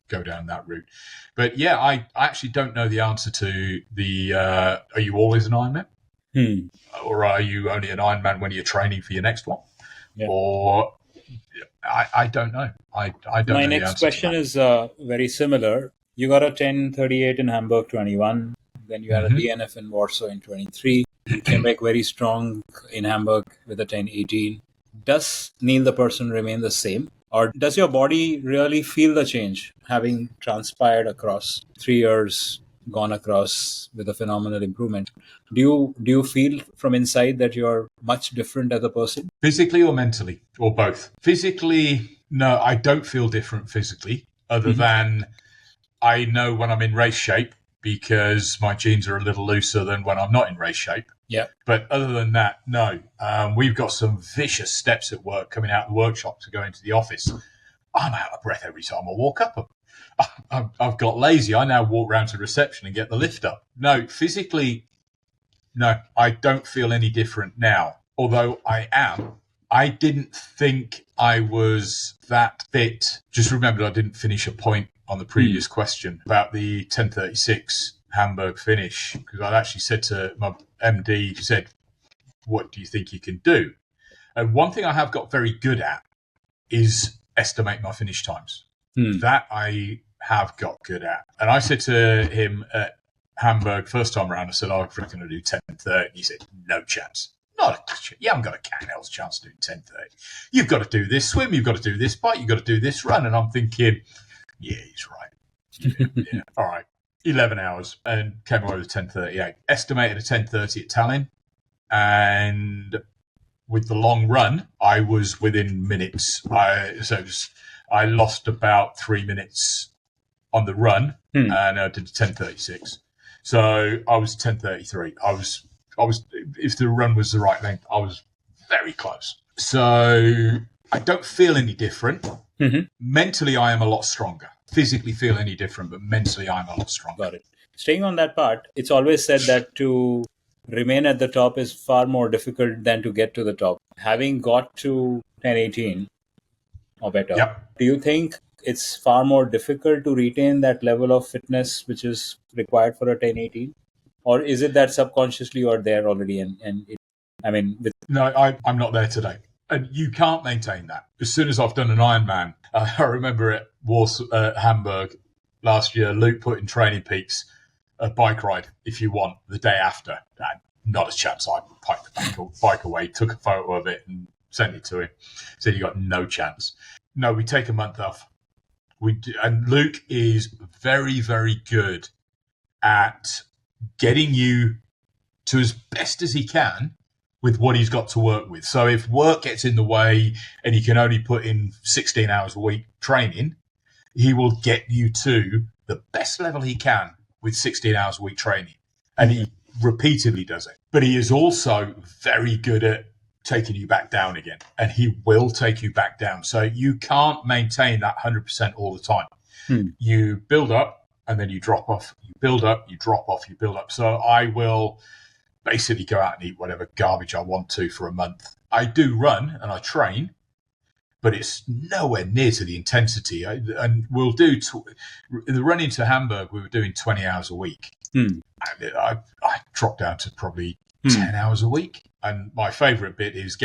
go down that route. But yeah, I actually don't know the answer to the, are you always an Ironman? Or are you only an Ironman when you're training for your next one? Yeah. Or I don't know. I don't know. My next question is very similar. You got a 10:38 in Hamburg 21. Then you had a DNF in Warsaw in 23. You came back very strong in Hamburg with a 10:18. Does Neil the person remain the same? Or does your body really feel the change, having transpired across 3 years, gone across with a phenomenal improvement? Do you feel from inside that you're much different as a person? Physically or mentally, or both? Physically, no, I don't feel different physically, other than I know when I'm in race shape because my jeans are a little looser than when I'm not in race shape. Yeah. But other than that, no. We've got some vicious steps at work coming out of the workshop to go into the office. I'm out of breath every time I walk up them. I've got lazy. I now walk round to reception and get the lift up. No, physically, no, I don't feel any different now. Although I didn't think I was that fit. Just remembered I didn't finish a point on the previous question about the 10:36 Hamburg finish, because I'd actually said to my MD, said, what do you think you can do? And one thing I have got very good at is estimate my finish times. That I have got good at. And I said to him at Hamburg first time around, I said, I reckon I'll do 10:30. He said, no chance. You haven't got a cat and hell's chance to do 10:30. You've got to do this swim, you've got to do this bike, you've got to do this run. And I'm thinking, yeah, he's right. Yeah. All right. 11 hours and came away with 10:38. Estimated a 10:30 at Tallinn. And with the long run, I was within minutes. I lost about 3 minutes on the run and I did 10:36. So I was 10:33. I was, if the run was the right length, I was very close. So I don't feel any different. Mentally, I am a lot stronger. Physically feel any different, but mentally, I'm a lot stronger. Got it. Staying on that part, it's always said that to remain at the top is far more difficult than to get to the top. Having got to 10:18 or better, do you think it's far more difficult to retain that level of fitness which is required for a 10:18? Or is it that subconsciously you are there already? No, I'm not there today. And you can't maintain that. As soon as I've done an Ironman, I remember at Warsaw, Hamburg last year, Luke put in Training Peaks a bike ride, if you want, the day after. Not a chance. I piked the bike away, took a photo of it and sent it to him. Said, you got no chance. No, we take a month off. And Luke is very, very good at getting you to as best as he can with what he's got to work with. So if work gets in the way and he can only put in 16 hours a week training, he will get you to the best level he can with 16 hours a week training. And he repeatedly does it. But he is also very good at taking you back down again. And he will take you back down. So you can't maintain that 100% all the time. You build up and then you drop off. You build up, you drop off, you build up. So I will basically go out and eat whatever garbage I want to for a month. I do run and I train, but it's nowhere near to the intensity. And we'll do, in the run into Hamburg, we were doing 20 hours a week. I dropped down to probably 10 hours a week. And my favourite bit is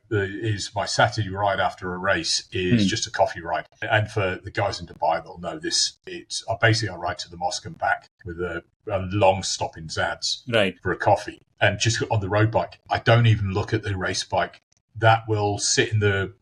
is my Saturday ride after a race is just a coffee ride. And for the guys in Dubai, they'll know this. I ride to the mosque and back with a long stop in Zads for a coffee and just on the road bike. I don't even look at the race bike. That will sit in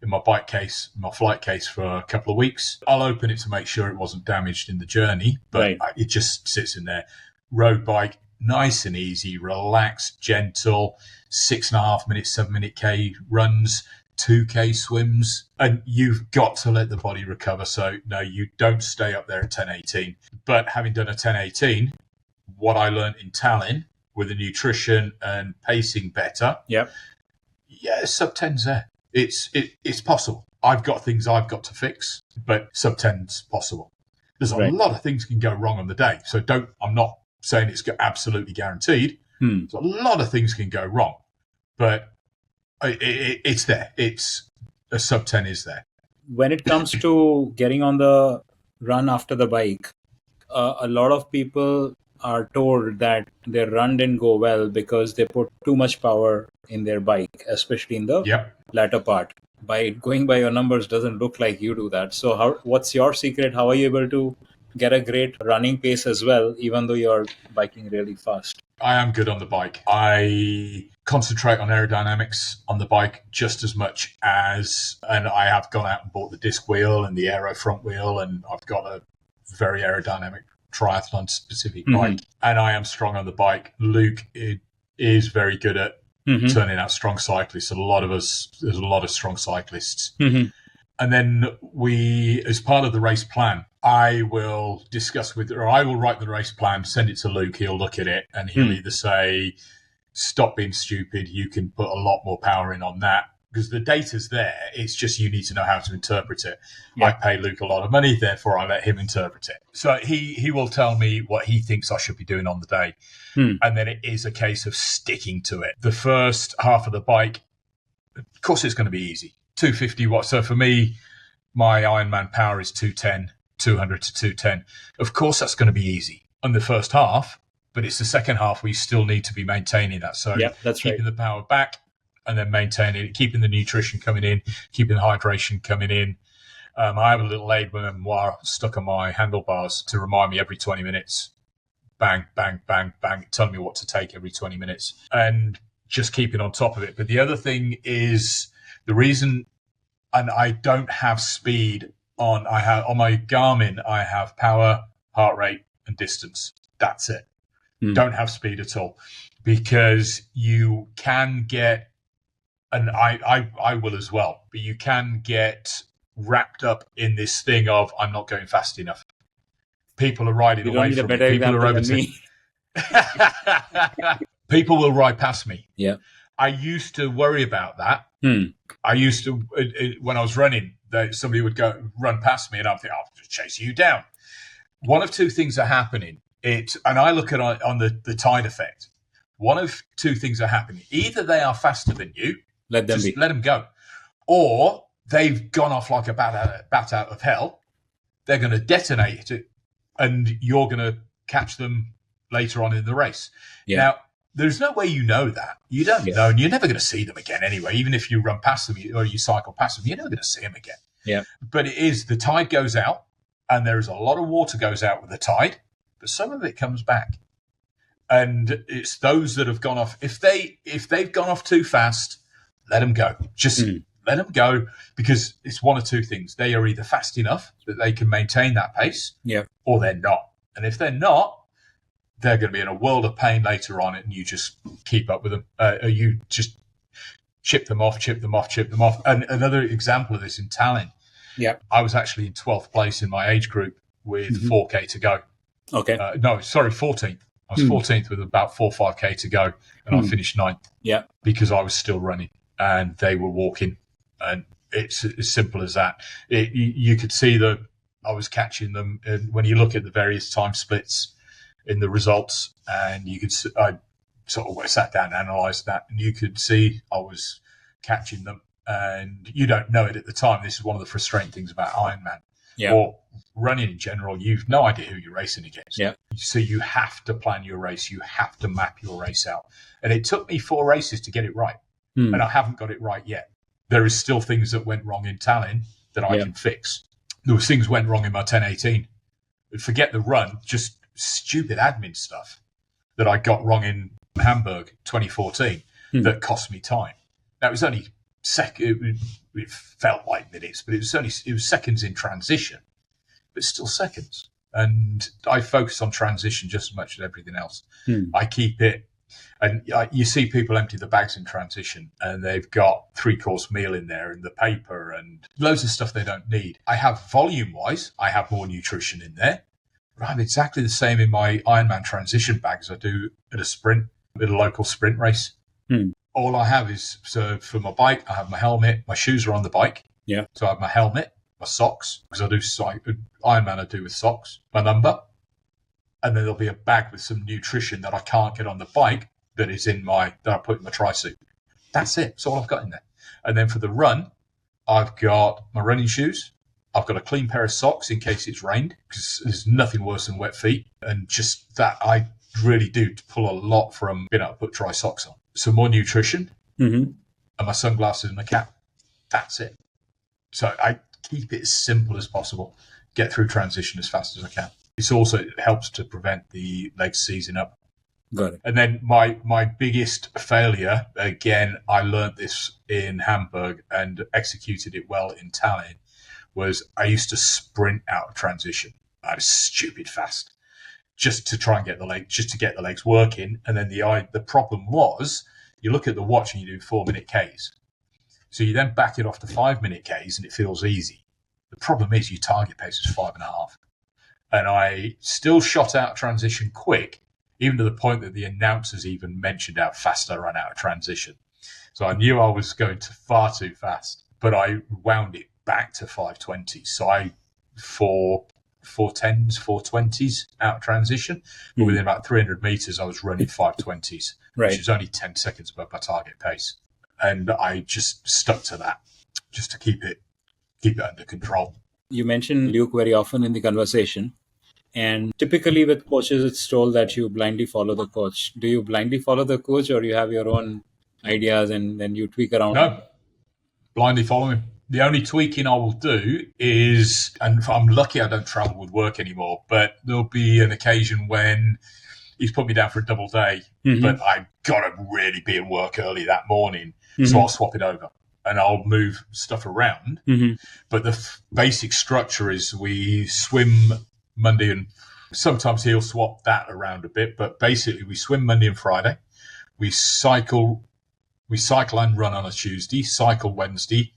my bike case, my flight case for a couple of weeks. I'll open it to make sure it wasn't damaged in the journey, but it just sits in there. Road bike, nice and easy, relaxed, gentle, 6.5 minutes, 7-minute K runs, 2K swims, and you've got to let the body recover. So no, you don't stay up there at 10:18. But having done a 10:18, what I learned in Tallinn with the nutrition and pacing better, sub 10's there. It's possible. I've got things I've got to fix, but sub 10's possible. There's a lot of things can go wrong on the day. So I'm not saying it's absolutely guaranteed. So a lot of things can go wrong, but it's there. It's a sub 10 is there. When it comes to getting on the run after the bike, a lot of people are told that their run didn't go well because they put too much power in their bike, especially in the latter part. By going by your numbers, doesn't look like you do that. So what's your secret? How are you able to get a great running pace as well, even though you're biking really fast? I am good on the bike. I concentrate on aerodynamics on the bike just as much and I have gone out and bought the disc wheel and the aero front wheel, and I've got a very aerodynamic triathlon specific bike, and I am strong on the bike. Luke is very good at turning out strong cyclists. There's a lot of strong cyclists. And then as part of the race plan, I will write the race plan, send it to Luke. He'll look at it and he'll either say, stop being stupid, you can put a lot more power in on that, because the data's there. It's just you need to know how to interpret it. I pay Luke a lot of money, therefore I let him interpret it. So he will tell me what he thinks I should be doing on the day. And then it is a case of sticking to it. The first half of the bike, of course it's going to be easy. 250 watts. So for me, my Ironman power is 200 to 210. Of course, that's going to be easy on the first half, but it's the second half where you still need to be maintaining that. So that's keeping the power back and then maintaining it, keeping the nutrition coming in, keeping the hydration coming in. I have a little aid memoir stuck on my handlebars to remind me every 20 minutes, bang, bang, bang, bang, telling me what to take every 20 minutes and just keeping on top of it. But the other thing is the reason, and I don't have speed on my Garmin, I have power, heart rate, and distance. That's it. Don't have speed at all, because you can get, and I will as well, but you can get wrapped up in this thing of, I'm not going fast enough. People are riding away from me. People are overtaking. People will ride past me. Yeah. I used to worry about that. I used to, when I was running, somebody would run past me and I'd think, I'll just chase you down. One of two things are happening. And I look at on the tide effect. One of two things are happening. Either they are faster than you, let them go, or they've gone off like a bat out of hell. They're going to detonate it, and you're going to catch them later on in the race. Now, there's no way you know that. You don't know, and you're never going to see them again anyway. Even if you run past them or you cycle past them, you're never going to see them again. Yeah. But the tide goes out, and there is a lot of water goes out with the tide, but some of it comes back. And it's those that have gone off. If they've gone off too fast, let them go. Just let them go, because it's one of two things. They are either fast enough that they can maintain that pace, or they're not. And if they're not, they're going to be in a world of pain later on, and you just keep up with them. You just chip them off. And another example of this in Tallinn, I was actually in 12th place in my age group with 4K to go. Okay. 14th. I was 14th with about 4 or 5K to go, and I finished 9th. Yeah. Because I was still running and they were walking, and it's as simple as that. You could see that I was catching them, and when you look at the various time splits in the results, and I sort of sat down and analysed that, and you could see I was catching them, and you don't know it at the time. This is one of the frustrating things about Ironman. or running in general, you've no idea who you're racing against. Yeah. So you have to plan your race. You have to map your race out. And it took me 4 races to get it right. And I haven't got it right yet. There is still things that went wrong in Tallinn that I can fix. There was things went wrong in my 1018. Forget the run, just stupid admin stuff that I got wrong in Hamburg 2014 that cost me time. That was only it felt like minutes, but it was seconds in transition, but still seconds. And I focus on transition just as much as everything else. I keep it, and you see people empty the bags in transition and they've got 3-course meal in there and the paper and loads of stuff they don't need. I have volume-wise, I have more nutrition in there. I have exactly the same in my Ironman transition bag as I do at a local sprint race. All I have is, so for my bike, I have my helmet, my shoes are on the bike. Yeah. So I have my helmet, my socks, because I do Ironman I do with socks, my number, and then there'll be a bag with some nutrition that I can't get on the bike that I put in my tri-suit. That's it. That's all I've got in there. And then for the run, I've got my running shoes. I've got a clean pair of socks in case it's rained, because there's nothing worse than wet feet. And just that, I really do pull a lot from being able to put dry socks on. Some more nutrition and my sunglasses and my cap. That's it. So I keep it as simple as possible. Get through transition as fast as I can. It helps to prevent the legs seizing up. Got it. And then my biggest failure, again, I learned this in Hamburg and executed it well in Tallinn, was I used to sprint out of transition. I was stupid fast, just to try and get the legs working. And then the problem was, you look at the watch and you do 4-minute Ks. So you then back it off to 5-minute Ks and it feels easy. The problem is your target pace is 5.5. And I still shot out of transition quick, even to the point that the announcers even mentioned how fast I ran out of transition. So I knew I was going far too fast, but I wound it back to 5:20. So I 4:10s, 4:20s out of transition. But within about 300 meters, I was running 5:20s, which is only 10 seconds above my target pace. And I just stuck to that just to keep it under control. You mentioned Luke very often in the conversation. And typically with coaches, it's told that you blindly follow the coach. Do you blindly follow the coach, or you have your own ideas and then you tweak around? No, blindly follow him. The only tweaking I will do is, and I'm lucky I don't travel with work anymore, but there'll be an occasion when he's put me down for a double day, but I've got to really be at work early that morning. So I'll swap it over and I'll move stuff around. But the basic structure is we swim Monday, and sometimes he'll swap that around a bit, but basically we swim Monday and Friday. We cycle and run on a Tuesday, cycle Wednesday,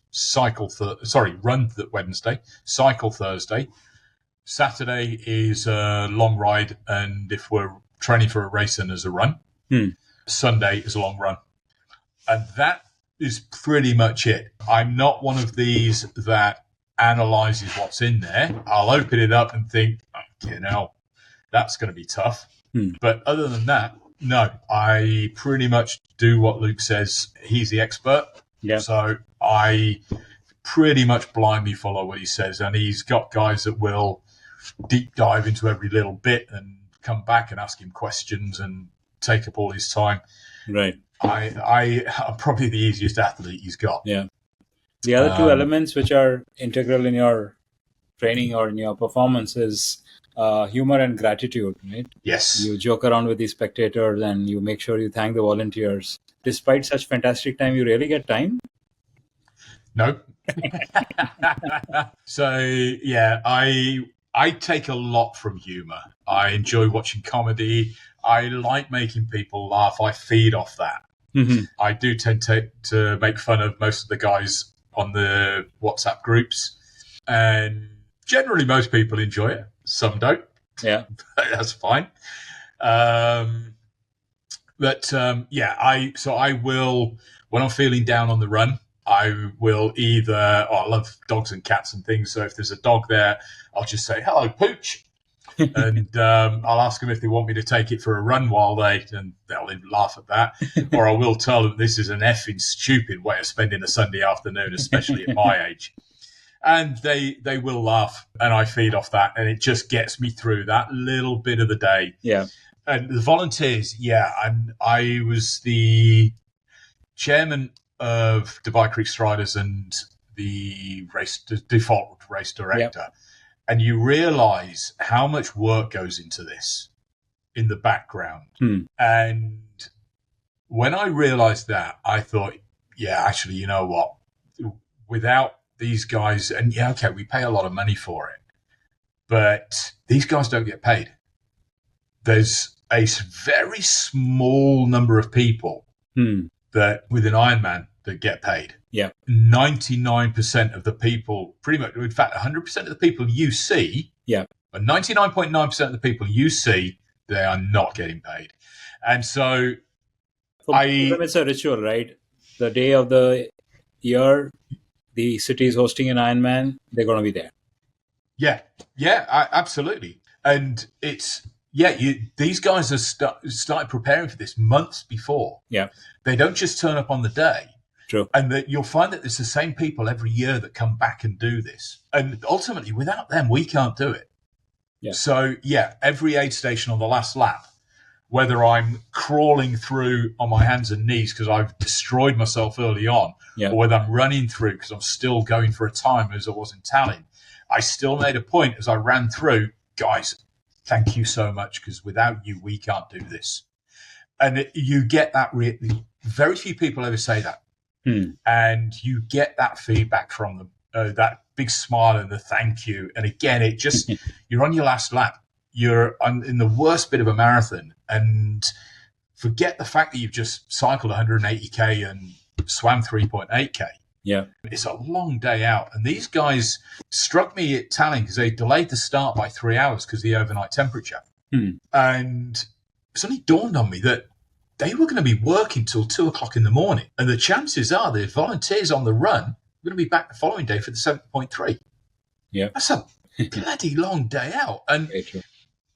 run Wednesday, cycle Thursday. Saturday is a long ride, and if we're training for a race, then there's a run. Sunday is a long run. And that is pretty much it. I'm not one of these that analyzes what's in there. I'll open it up and think, that's going to be tough. But other than that, no, I pretty much do what Luke says. He's the expert. Yeah. So I pretty much blindly follow what he says. And he's got guys that will deep dive into every little bit and come back and ask him questions and take up all his time. Right. I'm probably the easiest athlete he's got. Yeah. The other two elements which are integral in your training or in your performance is humor and gratitude, right? Yes. You joke around with the spectators and you make sure you thank the volunteers. Despite such fantastic time, you really get time? No. So, yeah, I take a lot from humor. I enjoy watching comedy. I like making people laugh. I feed off that. I do tend to make fun of most of the guys on the WhatsApp groups, and generally most people enjoy it. Some don't. Yeah, that's fine. I will, when I'm feeling down on the run, I will I love dogs and cats and things. So if there's a dog there, I'll just say, "Hello, Pooch." And I'll ask them if they want me to take it for a run and they'll laugh at that. Or I will tell them this is an effing stupid way of spending a Sunday afternoon, especially at my age. And they will laugh, and I feed off that, and it just gets me through that little bit of the day. Yeah. And the volunteers, I was the chairman of Dubai Creek Striders and the default race director. Yep. And you realise how much work goes into this in the background. And when I realised that, I thought, actually, you know what? Without these guys, and we pay a lot of money for it, but these guys don't get paid. There's a very small number of people that with an Ironman that get paid. Yeah. 99% of the people, pretty much, in fact, 100% of the people you see, but 99.9% of the people you see, they are not getting paid. And so for them, it's a ritual, right? The day of the year, the city is hosting an Ironman, they're going to be there. Absolutely. And it's, these guys have started preparing for this months before. Yeah. They don't just turn up on the day. True. And that you'll find that it's the same people every year that come back and do this. And ultimately, without them, we can't do it. Yeah. So, every aid station on the last lap, whether I'm crawling through on my hands and knees because I've destroyed myself early on, or whether I'm running through because I'm still going for a time as I was in Tallinn, I still made a point as I ran through, guys, thank you so much, because without you, we can't do this. And you get that. Very few people ever say that. And you get that feedback from them, that big smile and the thank you. And again, it just, you're on your last lap. You're in the worst bit of a marathon, and forget the fact that you've just cycled 180K and swam 3.8K. Yeah. It's a long day out. And these guys struck me at Tallinn because they delayed the start by 3 hours because of the overnight temperature. And it suddenly dawned on me that they were going to be working till 2 o'clock in the morning. And the chances are the volunteers on the run are going to be back the following day for the 7.3. Yeah. That's a bloody long day out.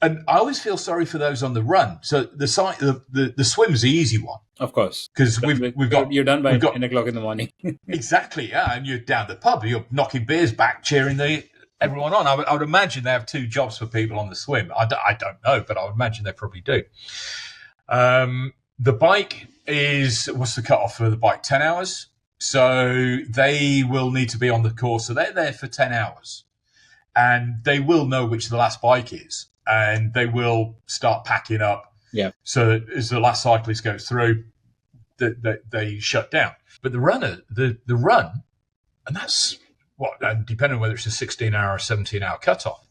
And I always feel sorry for those on the run. So the swim's the easy one. Of course. Because we've got... You're done by 10 o'clock in the morning. Exactly, yeah. And you're down the pub, you're knocking beers back, cheering everyone on. I would imagine they have 2 jobs for people on the swim. I don't know, but I would imagine they probably do. The bike is... What's the cutoff for the bike? 10 hours? So they will need to be on the course. So they're there for 10 hours. And they will know which the last bike is. And they will start packing up. Yeah. So that as the last cyclist goes through, they shut down. But the run, and that's and depending on whether it's a 16-hour or 17-hour cutoff,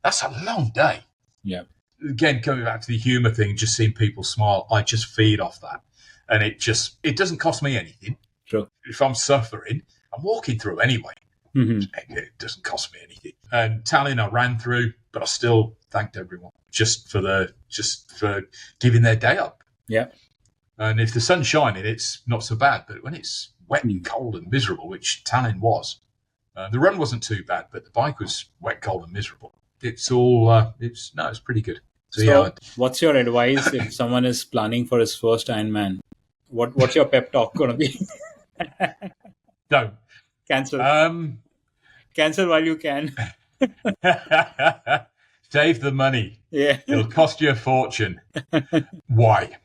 that's a long day. Yeah. Again, coming back to the humour thing, just seeing people smile, I just feed off that. And it doesn't cost me anything. Sure. If I'm suffering, I'm walking through anyway. It doesn't cost me anything. And Tallinn, I ran through, but I still thanked everyone just for giving their day up. Yeah. And if the sun's shining, it's not so bad. But when it's wet and cold and miserable, which Tallinn was, the run wasn't too bad, but the bike was wet, cold, and miserable. It's all it's pretty good. So what's your advice if someone is planning for his first Ironman? What's your pep talk going to be? Don't cancel. Cancel while you can. Save the money. Yeah, it'll cost you a fortune. Why?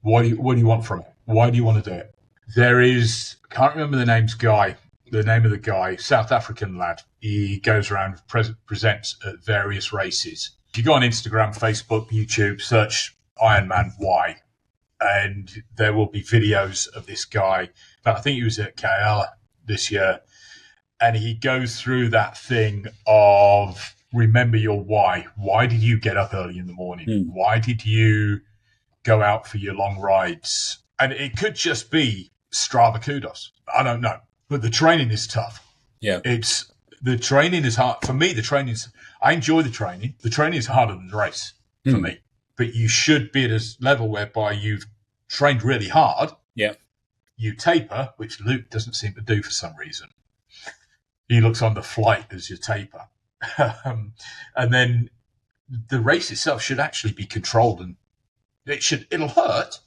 What do you want from it? Why do you want to do it? There is, I can't remember the name of the guy, South African lad. He goes around presents at various races. If you go on Instagram, Facebook, YouTube, search Ironman Why, and there will be videos of this guy. But I think he was at KL this year, and he goes through that thing of remember your why. Why did you get up early in the morning? Why did you go out for your long rides? And it could just be Strava kudos. I don't know. But the training is tough. Yeah. The training is hard. For me, I enjoy the training. The training is harder than the race for me. But you should be at a level whereby you've trained really hard. Yeah. You taper, which Luke doesn't seem to do for some reason. He looks on the flight as your taper. And then the race itself should actually be controlled, and it'll hurt.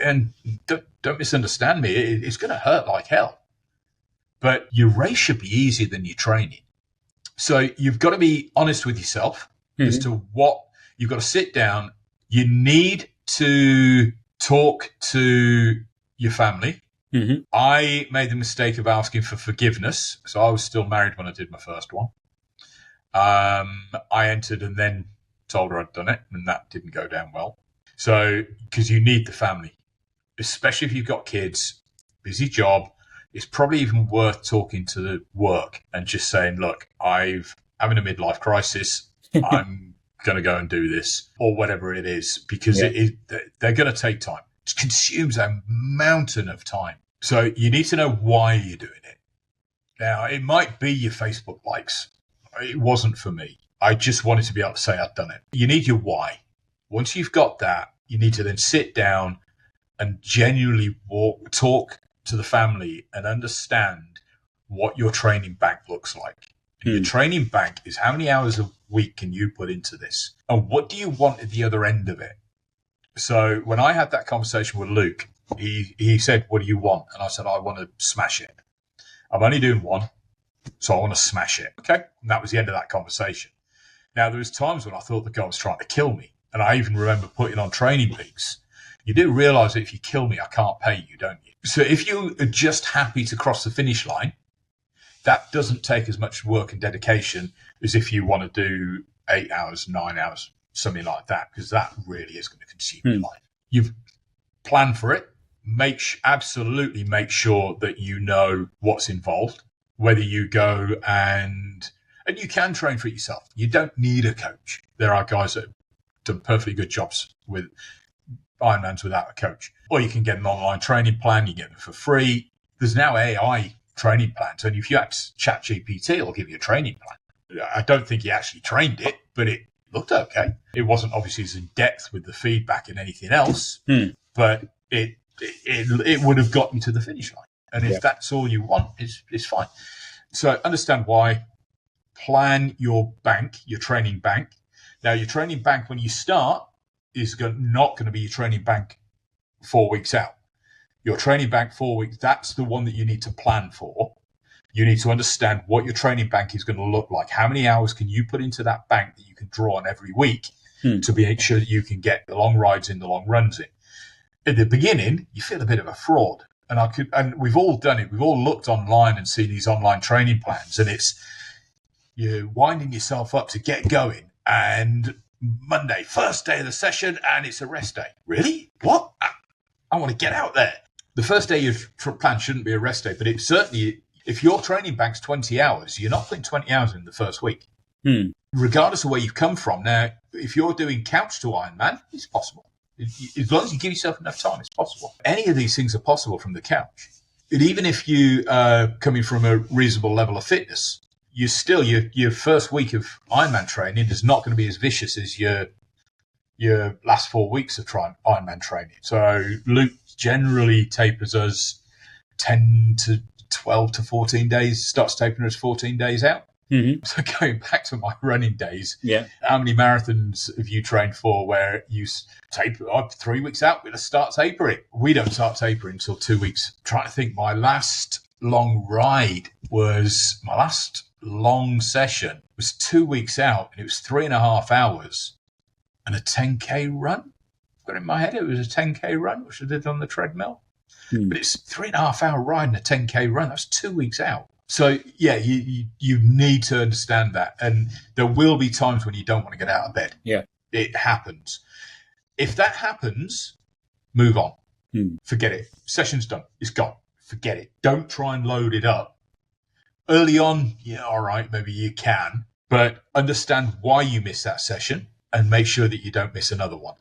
And don't misunderstand me. It's going to hurt like hell. but your race should be easier than your training. So you've got to be honest with yourself as to what you've got to sit down. You need to talk to your family. I made the mistake of asking for forgiveness. So I was still married when I did my first one. I entered and then told her I'd done it, and that didn't go down well. So, because you need the family, especially if you've got kids, busy job, it's probably even worth talking to the work and just saying, look, I'm having a midlife crisis. I'm going to go and do this or whatever it is, because they're going to take time. It consumes a mountain of time. So you need to know why you're doing it. Now, it might be your Facebook likes. It wasn't for me. I just wanted to be able to say I'd done it. You need your why. Once you've got that, you need to then sit down and genuinely talk to the family and understand what your training bank looks like. Your training bank is how many hours a week can you put into this? And what do you want at the other end of it? So when I had that conversation with Luke, he said, what do you want? And I said, I want to smash it. I'm only doing one, so I want to smash it. Okay. And that was the end of that conversation. Now, there was times when I thought the guy was trying to kill me. And I even remember putting on Training Peaks. You do realize that if you kill me, I can't pay you, don't you? So if you are just happy to cross the finish line, that doesn't take as much work and dedication as if you want to do 8 hours, 9 hours, something like that, because that really is going to consume your life. You've planned for it. Absolutely make sure that you know what's involved, whether you go and you can train for it yourself. You don't need a coach. There are guys that have done perfectly good jobs with Ironmans without a coach. Or you can get an online training plan. You get them for free. There's now AI training plans. And if you ask ChatGPT, it'll give you a training plan. I don't think he actually trained it, but it looked okay. It wasn't obviously as in depth with the feedback and anything else, but it would have got you to the finish line. And if that's all you want, it's fine. So understand why. Plan your bank, your training bank. Now, your training bank when you start is not going to be your training bank 4 weeks out. Your training bank 4 weeks, that's the one that you need to plan for. You need to understand what your training bank is going to look like. How many hours can you put into that bank that you can draw on every week to make sure that you can get the long rides in, the long runs in. At the beginning, you feel a bit of a fraud. And we've all done it. We've all looked online and seen these online training plans, and you're winding yourself up to get going. And Monday, first day of the session, and it's a rest day. Really? What? I want to get out there. The first day of your plan shouldn't be a rest day, but it certainly, if your training bank's 20 hours, you're not putting 20 hours in the first week. Regardless of where you've come from. Now, if you're doing couch to Ironman, it's possible. As long as you give yourself enough time, it's possible. Any of these things are possible from the couch. And even if you are coming from a reasonable level of fitness, you still, your first week of Ironman training is not going to be as vicious as your last 4 weeks of Ironman training. So Luke generally tapers us 10 to 12 to 14 days, starts tapering us 14 days out. So going back to my running days, how many marathons have you trained for where you taper 3 weeks out, we'll start tapering? We don't start tapering until 2 weeks. I'm trying to think, my last long session was 2 weeks out, and it was 3.5 hours and a 10K run. I've got it in my head, it was a 10K run, which I did on the treadmill. But it's 3.5 hour ride and a 10K run. That's 2 weeks out. So, yeah, you need to understand that. And there will be times when you don't want to get out of bed. Yeah. It happens. If that happens, move on. Forget it. Session's done. It's gone. Forget it. Don't try and load it up. Early on, yeah, all right, maybe you can. But understand why you missed that session and make sure that you don't miss another one.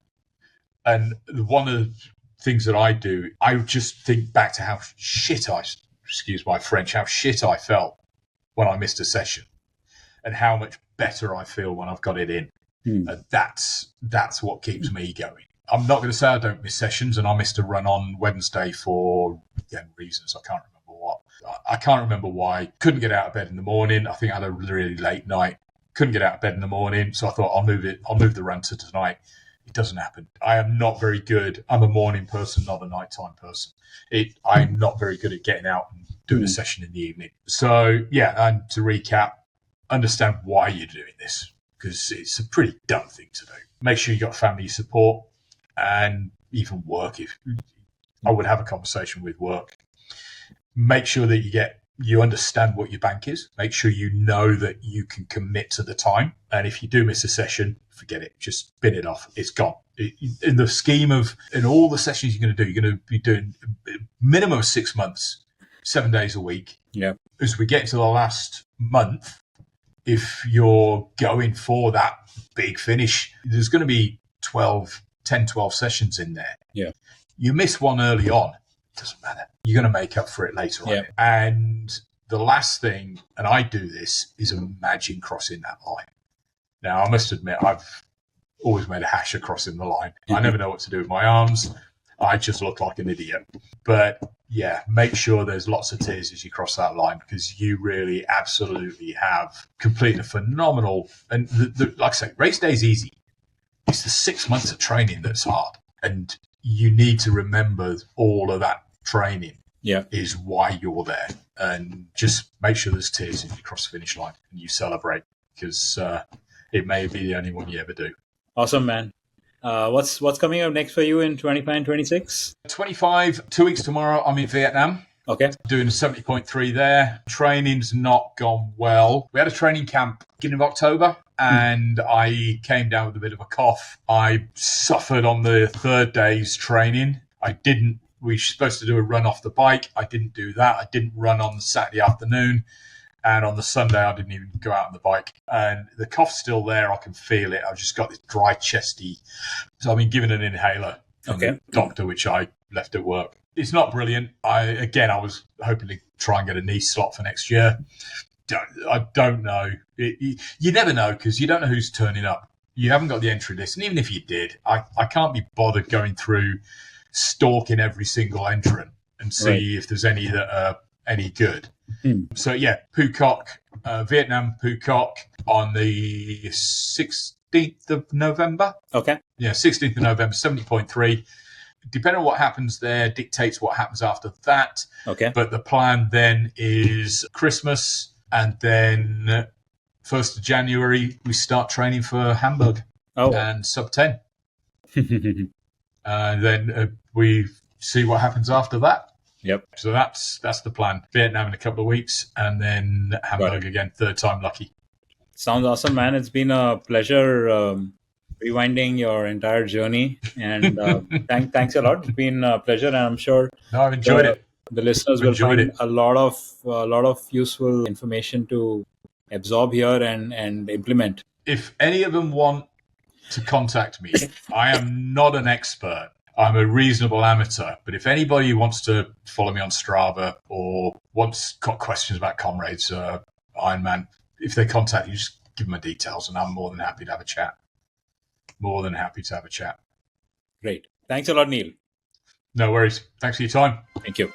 And one of the things that I do, I just think back to how excuse my French, how shit I felt when I missed a session and how much better I feel when I've got it in. And that's what keeps me going. I'm not going to say I don't miss sessions, and I missed a run on Wednesday for, again, reasons I can't remember what. I can't remember why. Couldn't get out of bed in the morning. I think I had a really late night. Couldn't get out of bed in the morning, so I thought I'll move the run to tonight. It doesn't happen. I am not very good. I'm a morning person, not a nighttime person. I'm not very good at getting out and doing a session in the evening. So, yeah, and to recap, understand why you're doing this, because it's a pretty dumb thing to do. Make sure you got family support and even work. If I would have a conversation with work, make sure that you understand what your bank is. Make sure you know that you can commit to the time. And if you do miss a session, forget it. Just bin it off. It's gone. In the scheme of, in all the sessions you're going to do, you're going to be doing a minimum of 6 months, 7 days a week. Yeah. As we get into the last month, if you're going for that big finish, there's going to be 10, 12 sessions in there. Yeah. You miss one early on, it doesn't matter. You're going to make up for it later on. And the last thing, and I do this, is imagine crossing that line. Now, I must admit, I've always made a hash of crossing the line. I never know what to do with my arms. I just look like an idiot. But yeah, make sure there's lots of tears as you cross that line, because you really absolutely have completed a phenomenal, and like I say, race day is easy. It's the 6 months of training that's hard. And you need to remember all of that training is why you're there. And just make sure there's tears as you cross the finish line and you celebrate, because it may be the only one you ever do. Awesome, man. What's coming up next for you in 25, 26? 25, 2 weeks tomorrow, I'm in Vietnam. Okay. Doing a 70.3 there. Training's not gone well. We had a training camp beginning of October, and I came down with a bit of a cough. I suffered on the third day's training. We were supposed to do a run off the bike. I didn't do that. I didn't run on the Saturday afternoon. And on the Sunday, I didn't even go out on the bike. And the cough's still there. I can feel it. I've just got this dry chesty. So I've been given an inhaler from the doctor, which I left at work. It's not brilliant. I was hoping to try and get a knee slot for next year. I don't know. You never know, because you don't know who's turning up. You haven't got the entry list. And even if you did, I can't be bothered going through stalking every single entrant and see if there's any that are any good. So yeah, Phuoc, Vietnam, Phuoc on the 16th of November. Okay. Yeah, 16th of November, 70.3. Depending on what happens there dictates what happens after that. Okay. But the plan then is Christmas, and then 1st of January, we start training for Hamburg and sub 10. And then we see what happens after that. Yep. So that's the plan. Vietnam in a couple of weeks, and then Hamburg again, third time lucky. Sounds awesome, man. It's been a pleasure rewinding your entire journey, and thanks a lot. It's been a pleasure, and I'm sure I've enjoyed it. The listeners will find a lot of useful information to absorb here and implement. If any of them want to contact me, I am not an expert. I'm a reasonable amateur, but if anybody wants to follow me on Strava or got questions about Comrades, Ironman, if they contact you, just give them my details, and I'm more than happy to have a chat. Great. Thanks a lot, Neil. No worries. Thanks for your time. Thank you.